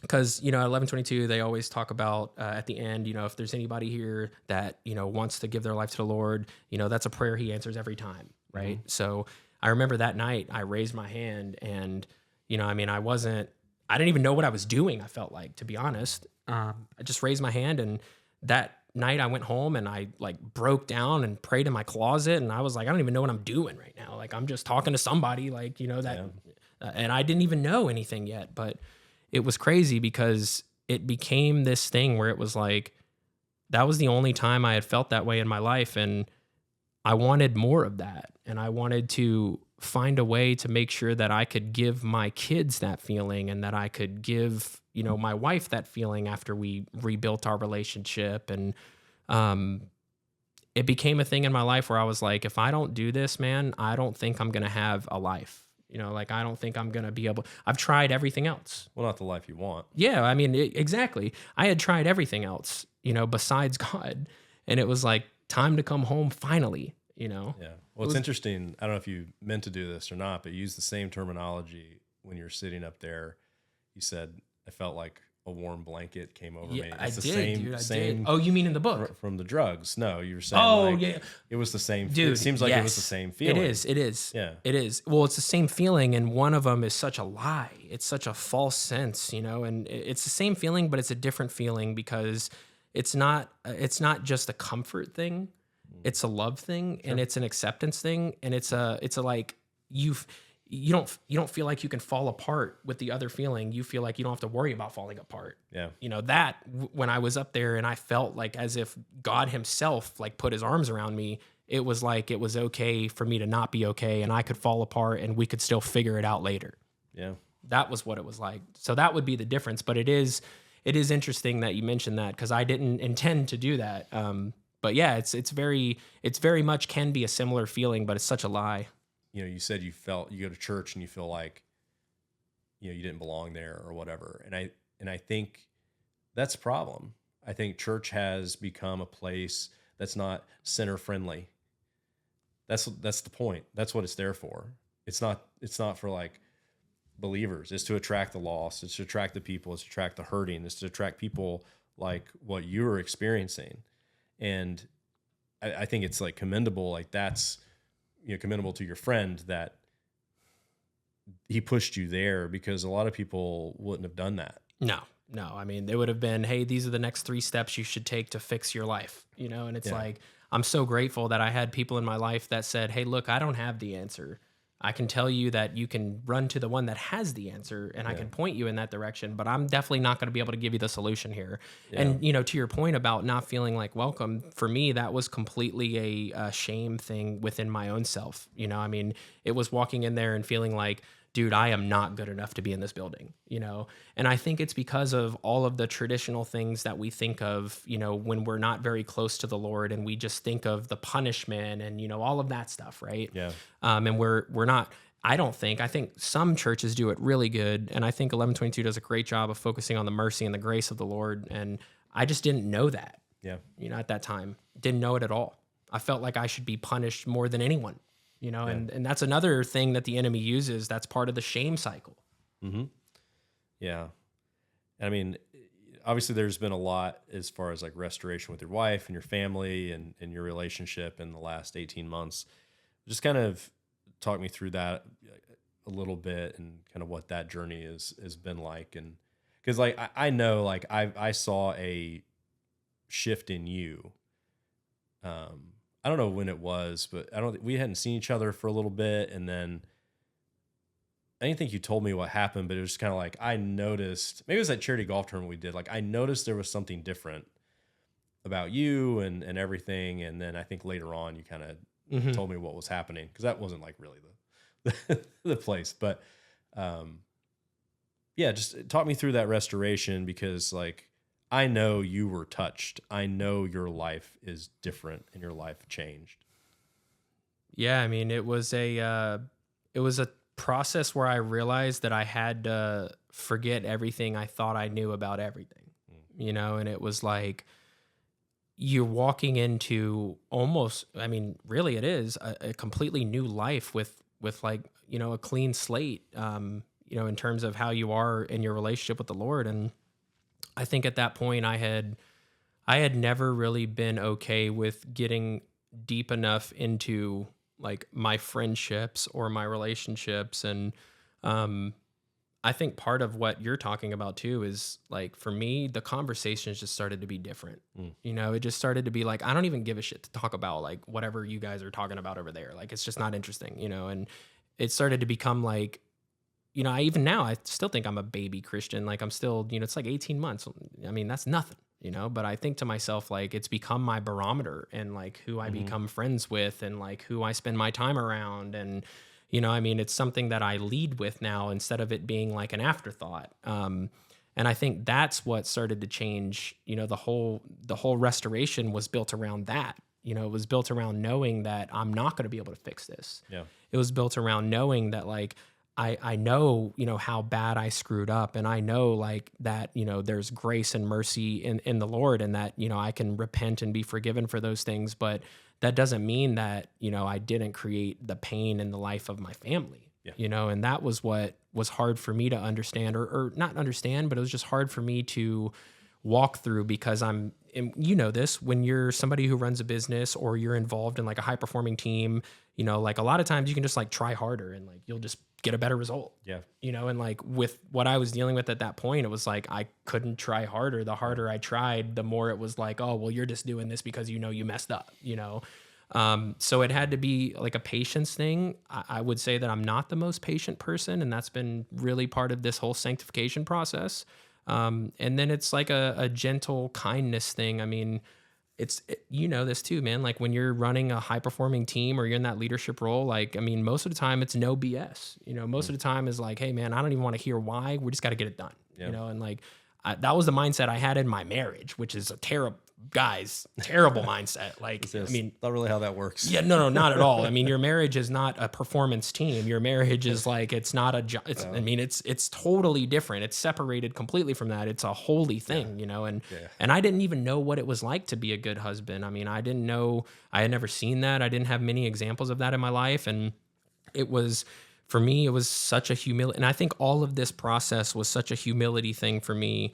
Because, at 11:22, they always talk about at the end, if there's anybody here that, wants to give their life to the Lord, that's a prayer he answers every time. Right. So I remember that night I raised my hand and, I didn't even know what I was doing. I felt like, to be honest, I just raised my hand, and that night I went home and I like broke down and prayed in my closet, and I was like, I don't even know what I'm doing right now. Like I'm just talking to somebody like, and I didn't even know anything yet, but it was crazy because it became this thing where it was like, that was the only time I had felt that way in my life. And I wanted more of that. And I wanted to find a way to make sure that I could give my kids that feeling, and that I could give, my wife that feeling after we rebuilt our relationship. And it became a thing in my life where I was like, if I don't do this, man, I don't think I'm going to have a life. Like I don't think I'm going to be able, I've tried everything else. Well, not the life you want. Yeah. I mean, exactly. I had tried everything else, besides God. And it was like time to come home finally, Yeah. Well, it's interesting. I don't know if you meant to do this or not, but you used the same terminology when you're sitting up there. You said, I felt like a warm blanket came over me. It's the did, same, dude. I same did. Oh, you mean in the book? From the drugs. No, you were saying yeah. It was the same. Dude, it seems like it was the same feeling. It is. Yeah. It is. Well, it's the same feeling, and one of them is such a lie. It's such a false sense, and it's the same feeling, but it's a different feeling because it's not just a comfort thing. It's a love thing, and it's an acceptance thing, and it's a like you don't feel like you can fall apart with the other feeling. You feel like you don't have to worry about falling apart. Yeah. When I was up there and I felt like as if God himself like put his arms around me, it was like it was okay for me to not be okay, and I could fall apart and we could still figure it out later. Yeah. That was what it was like. So that would be the difference. But it is interesting that you mentioned that, because I didn't intend to do that. But yeah, it's very much can be a similar feeling, but it's such a lie. You said you go to church and you feel like, you didn't belong there or whatever. And I think that's a problem. I think church has become a place that's not center friendly. That's the point. That's what it's there for. It's not for like believers. It's to attract the lost. It's to attract the people. It's to attract the hurting. It's to attract people like what you're experiencing. And I think it's like commendable. Like that's, commendable to your friend that he pushed you there, because a lot of people wouldn't have done that. No. I mean, they would have been, hey, these are the next 3 steps you should take to fix your life, and it's like, I'm so grateful that I had people in my life that said, hey, look, I don't have the answer. I can tell you that you can run to the one that has the answer, and I can point you in that direction, but I'm definitely not going to be able to give you the solution here. Yeah. And, to your point about not feeling like welcome, for me, that was completely a shame thing within my own self. I mean, it was walking in there and feeling like, dude, I am not good enough to be in this building, And I think it's because of all of the traditional things that we think of, when we're not very close to the Lord, and we just think of the punishment and, all of that stuff, right? Yeah. And we're not, I think some churches do it really good. And I think 11:22 does a great job of focusing on the mercy and the grace of the Lord. And I just didn't know that, at that time. Didn't know it at all. I felt like I should be punished more than anyone. And that's another thing that the enemy uses. That's part of the shame cycle. Mm-hmm. Yeah. I mean, obviously there's been a lot as far as like restoration with your wife and your family and your relationship in the last 18 months. Just kind of talk me through that a little bit and kind of what that journey has been like. And because like, I know, like I saw a shift in you. I don't know when it was, but we hadn't seen each other for a little bit. And then I didn't think you told me what happened, but it was kind of like, I noticed, maybe it was that charity golf tournament we did. Like I noticed there was something different about you and everything. And then I think later on you kind of told me what was happening, because that wasn't like really the place. But yeah, just talk me through that restoration, because like, I know you were touched. I know your life is different and your life changed. Yeah, I mean, it was a process where I realized that I had to forget everything I thought I knew about everything, and it was like you're walking into almost, I mean, really it is a completely new life with like, a clean slate, in terms of how you are in your relationship with the Lord. And I think at that point I had never really been okay with getting deep enough into like my friendships or my relationships. And I think part of what you're talking about too is like, for me, the conversations just started to be different. It just started to be like, I don't even give a shit to talk about like whatever you guys are talking about over there. Like, it's just not interesting, and it started to become like, I still think I'm a baby Christian. Like, I'm still, it's like 18 months. I mean, that's nothing, but I think to myself, like, it's become my barometer and like who I become friends with and like who I spend my time around. And, it's something that I lead with now instead of it being like an afterthought. And I think that's what started to change, the whole restoration was built around that. It was built around knowing that I'm not going to be able to fix this. Yeah. It was built around knowing that like, I know, how bad I screwed up, and I know like that, there's grace and mercy in the Lord, and that, I can repent and be forgiven for those things. But that doesn't mean that, I didn't create the pain in the life of my family, and that was what was hard for me to understand or not understand, but it was just hard for me to walk through, because this, when you're somebody who runs a business or you're involved in like a high performing team, like a lot of times you can just like try harder and like, you'll just get a better result. Yeah. And like with what I was dealing with at that point, it was like, I couldn't try harder. The harder I tried, the more it was like, oh, well, you're just doing this because, you messed up, so it had to be like a patience thing. I would say that I'm not the most patient person, and that's been really part of this whole sanctification process. And then it's like a gentle kindness thing. I mean, this too, man. Like when you're running a high performing team or you're in that leadership role, like, I mean, most of the time it's no BS, most of the time is like, hey man, I don't even want to hear why, we just got to get it done, and like, that was the mindset I had in my marriage, which is a terrible mindset. Like, I mean, not really how that works. Yeah, no, not at all. I mean, your marriage is not a performance team. Your marriage is like, it's not a job. I mean, it's totally different. It's separated completely from that. It's a holy thing, and I didn't even know what it was like to be a good husband. I mean, I didn't know, I had never seen that. I didn't have many examples of that in my life. And for me, it was such a humility. And I think all of this process was such a humility thing for me,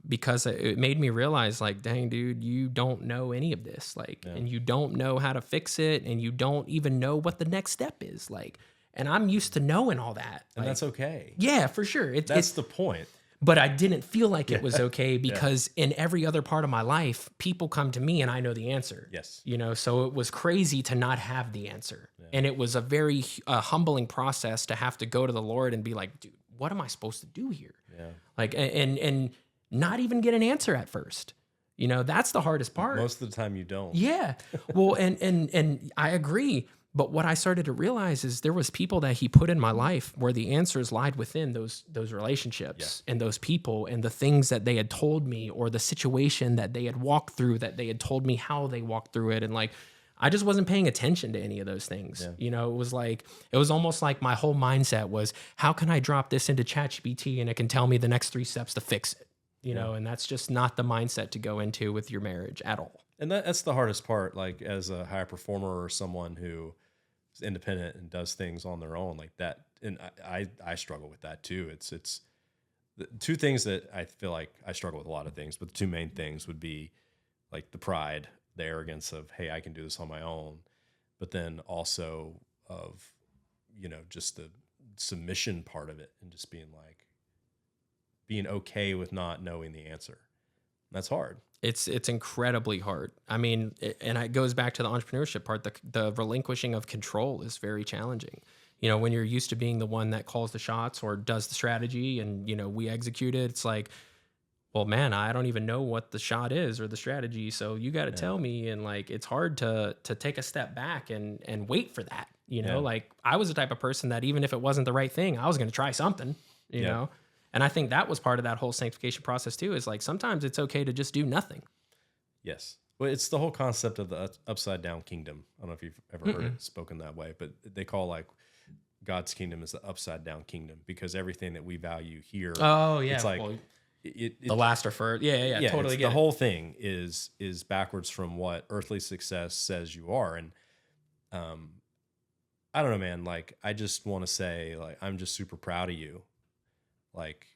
because it made me realize like, dang, dude, you don't know any of this. Like, and you don't know how to fix it. And you don't even know what the next step is. Like, and I'm used to knowing all that. And like, that's okay. Yeah, for sure. That's the point. But I didn't feel like it was okay, because in every other part of my life, people come to me and I know the answer. Yes. So it was crazy to not have the answer. Yeah. And it was a very humbling process to have to go to the Lord and be like, dude, what am I supposed to do here? Yeah. Like, and not even get an answer at first. That's the hardest part. Most of the time you don't. Yeah. Well, and I agree. But what I started to realize is there was people that he put in my life where the answers lied within those relationships and those people and the things that they had told me, or the situation that they had walked through, that they had told me how they walked through it. And like, I just wasn't paying attention to any of those things. Yeah. It was almost like my whole mindset was, how can I drop this into ChatGPT and it can tell me the next 3 steps to fix it? And that's just not the mindset to go into with your marriage at all. And that's the hardest part, like as a high performer or someone who is independent and does things on their own like that. And I struggle with that too. It's the 2 things that I feel like I struggle with a lot of things, but the 2 main things would be like the pride, the arrogance of, hey, I can do this on my own. But then also of, just the submission part of it, and just being okay with not knowing the answer. That's hard. It's incredibly hard. I mean, and it goes back to the entrepreneurship part. The relinquishing of control is very challenging. When you're used to being the one that calls the shots or does the strategy and, we execute it, it's like, well, man, I don't even know what the shot is or the strategy. So you got to tell me. And like, it's hard to take a step back and wait for that. You know, Yeah. like I was the type of person that even if it wasn't the right thing, I was going to try something, you know? And I think that was part of that whole sanctification process too, is like, sometimes it's okay to just do nothing. Yes. Well, it's the whole concept of the upside down kingdom. I don't know if you've ever heard it spoken that way, but they call like God's kingdom is the upside down kingdom, because everything that we value here, Oh yeah. it's like Well, it the last or first. Yeah. Totally. the whole thing is backwards from what earthly success says you are. And I don't know, man. Like, I just want to say, like, I'm just super proud of you. Like,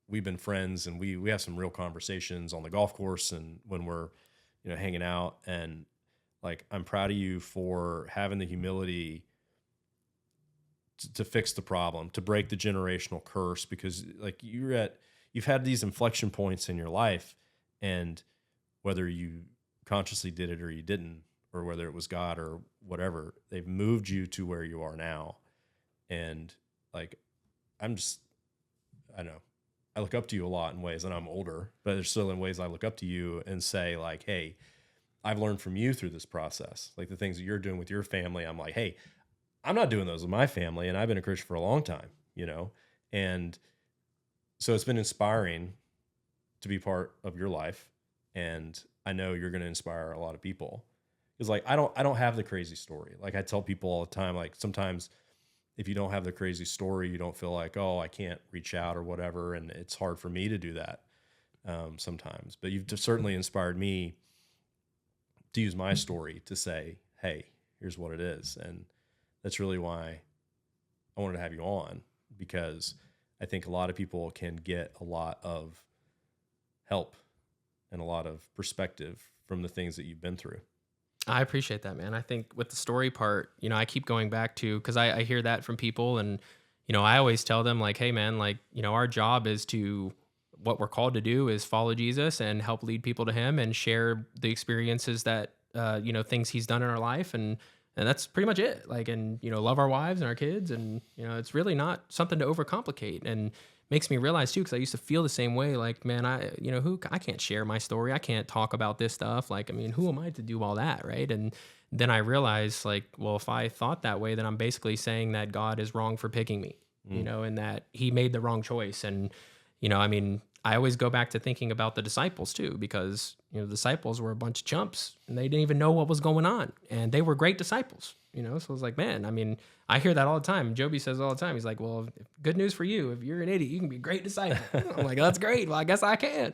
we've been friends, and we have some real conversations on the golf course and when we're, hanging out. And like, I'm proud of you for having the humility to fix the problem, to break the generational curse, because like you've had these inflection points in your life, and whether you consciously did it or you didn't, or whether it was God or whatever, they've moved you to where you are now. And like, I know, I look up to you a lot in ways, and I'm older, but there's still in ways I look up to you and say like, hey, I've learned from you through this process. Like the things that you're doing with your family, I'm like, hey, I'm not doing those with my family, and I've been a Christian for a long time, And so it's been inspiring to be part of your life. And I know you're going to inspire a lot of people. Because like, I don't have the crazy story. Like I tell people all the time, like sometimes if you don't have the crazy story, you don't feel like, oh, I can't reach out or whatever. And it's hard for me to do that sometimes. But you've certainly inspired me to use my story to say, hey, here's what it is. And that's really why I wanted to have you on, because I think a lot of people can get a lot of help and a lot of perspective from the things that you've been through. I appreciate that, man. I think with the story part, I keep going back to, because I hear that from people, and, I always tell them like, hey man, like, our job is what we're called to do is follow Jesus and help lead people to him and share the experiences that, things he's done in our life. And that's pretty much it. Like, and, love our wives and our kids. And, it's really not something to overcomplicate. And makes me realize too, because I used to feel the same way. Like, man, I can't share my story. I can't talk about this stuff. Like, I mean, who am I to do all that, right? And then I realized, like, well, if I thought that way, then I'm basically saying that God is wrong for picking me, and that he made the wrong choice. And, I always go back to thinking about the disciples too, because, the disciples were a bunch of chumps and they didn't even know what was going on. And they were great disciples, So I was like, man, I hear that all the time. Joby says all the time. He's like, well, good news for you. If you're an idiot, you can be a great disciple. I'm like, that's great. Well, I guess I can.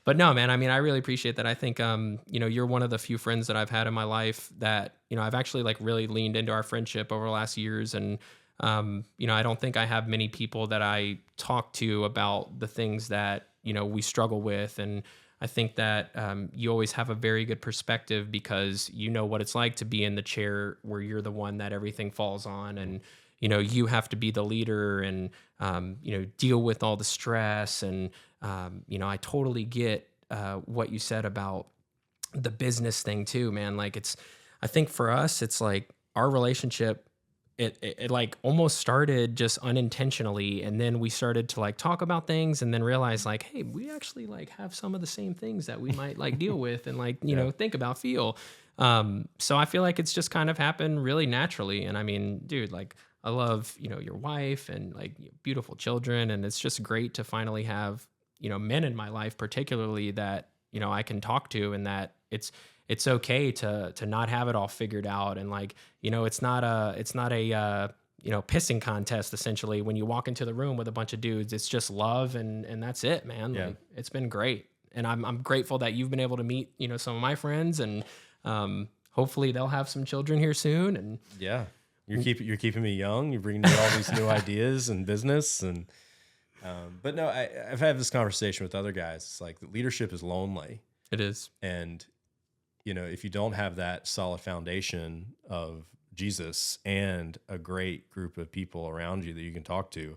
But no, man, I really appreciate that. I think, you're one of the few friends that I've had in my life that, I've actually like really leaned into our friendship over the last years. And, I don't think I have many people that I talk to about the things that, we struggle with. And I think that you always have a very good perspective, because you know what it's like to be in the chair where you're the one that everything falls on, and you have to be the leader and deal with all the stress. And I totally get what you said about the business thing too, man. Like I think for us, it's like our relationship, it like almost started just unintentionally, and then we started to like talk about things, and then realize like, hey, we actually like have some of the same things that we might like deal with and like think about, feel. So I feel like it's just kind of happened really naturally. And dude, like I love your wife and like beautiful children, and it's just great to finally have men in my life, particularly that I can talk to, and that it's okay to not have it all figured out. And like, it's not a pissing contest essentially. When you walk into the room with a bunch of dudes, it's just love and that's it, man. Yeah. Like, it's been great. And I'm grateful that you've been able to meet, some of my friends, and hopefully they'll have some children here soon. And yeah, you're keeping me young. You're bringing me all these new ideas and business. And, but no, I've had this conversation with other guys. It's like leadership is lonely. It is. And, if you don't have that solid foundation of Jesus and a great group of people around you that you can talk to,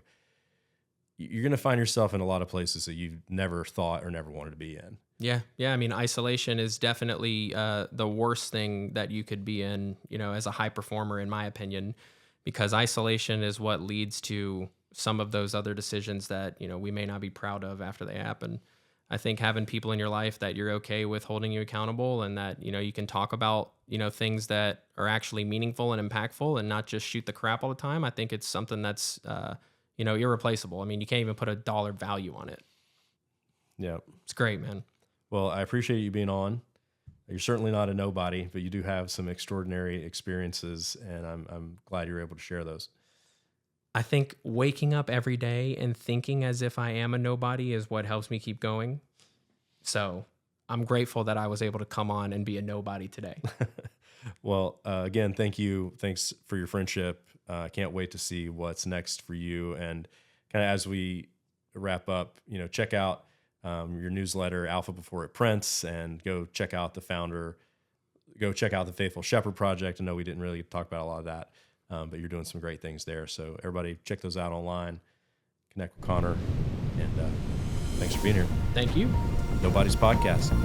you're going to find yourself in a lot of places that you've never thought or never wanted to be in. Yeah. Isolation is definitely the worst thing that you could be in, as a high performer, in my opinion, because isolation is what leads to some of those other decisions that, we may not be proud of after they happen. I think having people in your life that you're okay with holding you accountable, and that, you can talk about, things that are actually meaningful and impactful and not just shoot the crap all the time. I think it's something that's, irreplaceable. I mean, you can't even put a dollar value on it. Yeah. It's great, man. Well, I appreciate you being on. You're certainly not a nobody, but you do have some extraordinary experiences, and I'm glad you're able to share those. I think waking up every day and thinking as if I am a nobody is what helps me keep going. So I'm grateful that I was able to come on and be a nobody today. Well, again, thank you. Thanks for your friendship. I can't wait to see what's next for you. And kind of as we wrap up, check out your newsletter, Alpha Before It Prints, and go check out the founder. Go check out the Faithful Shepherd Project. I know we didn't really talk about a lot of that. But you're doing some great things there. So everybody check those out online, connect with Connor, and thanks for being here. Thank you. Nobodees Podcast.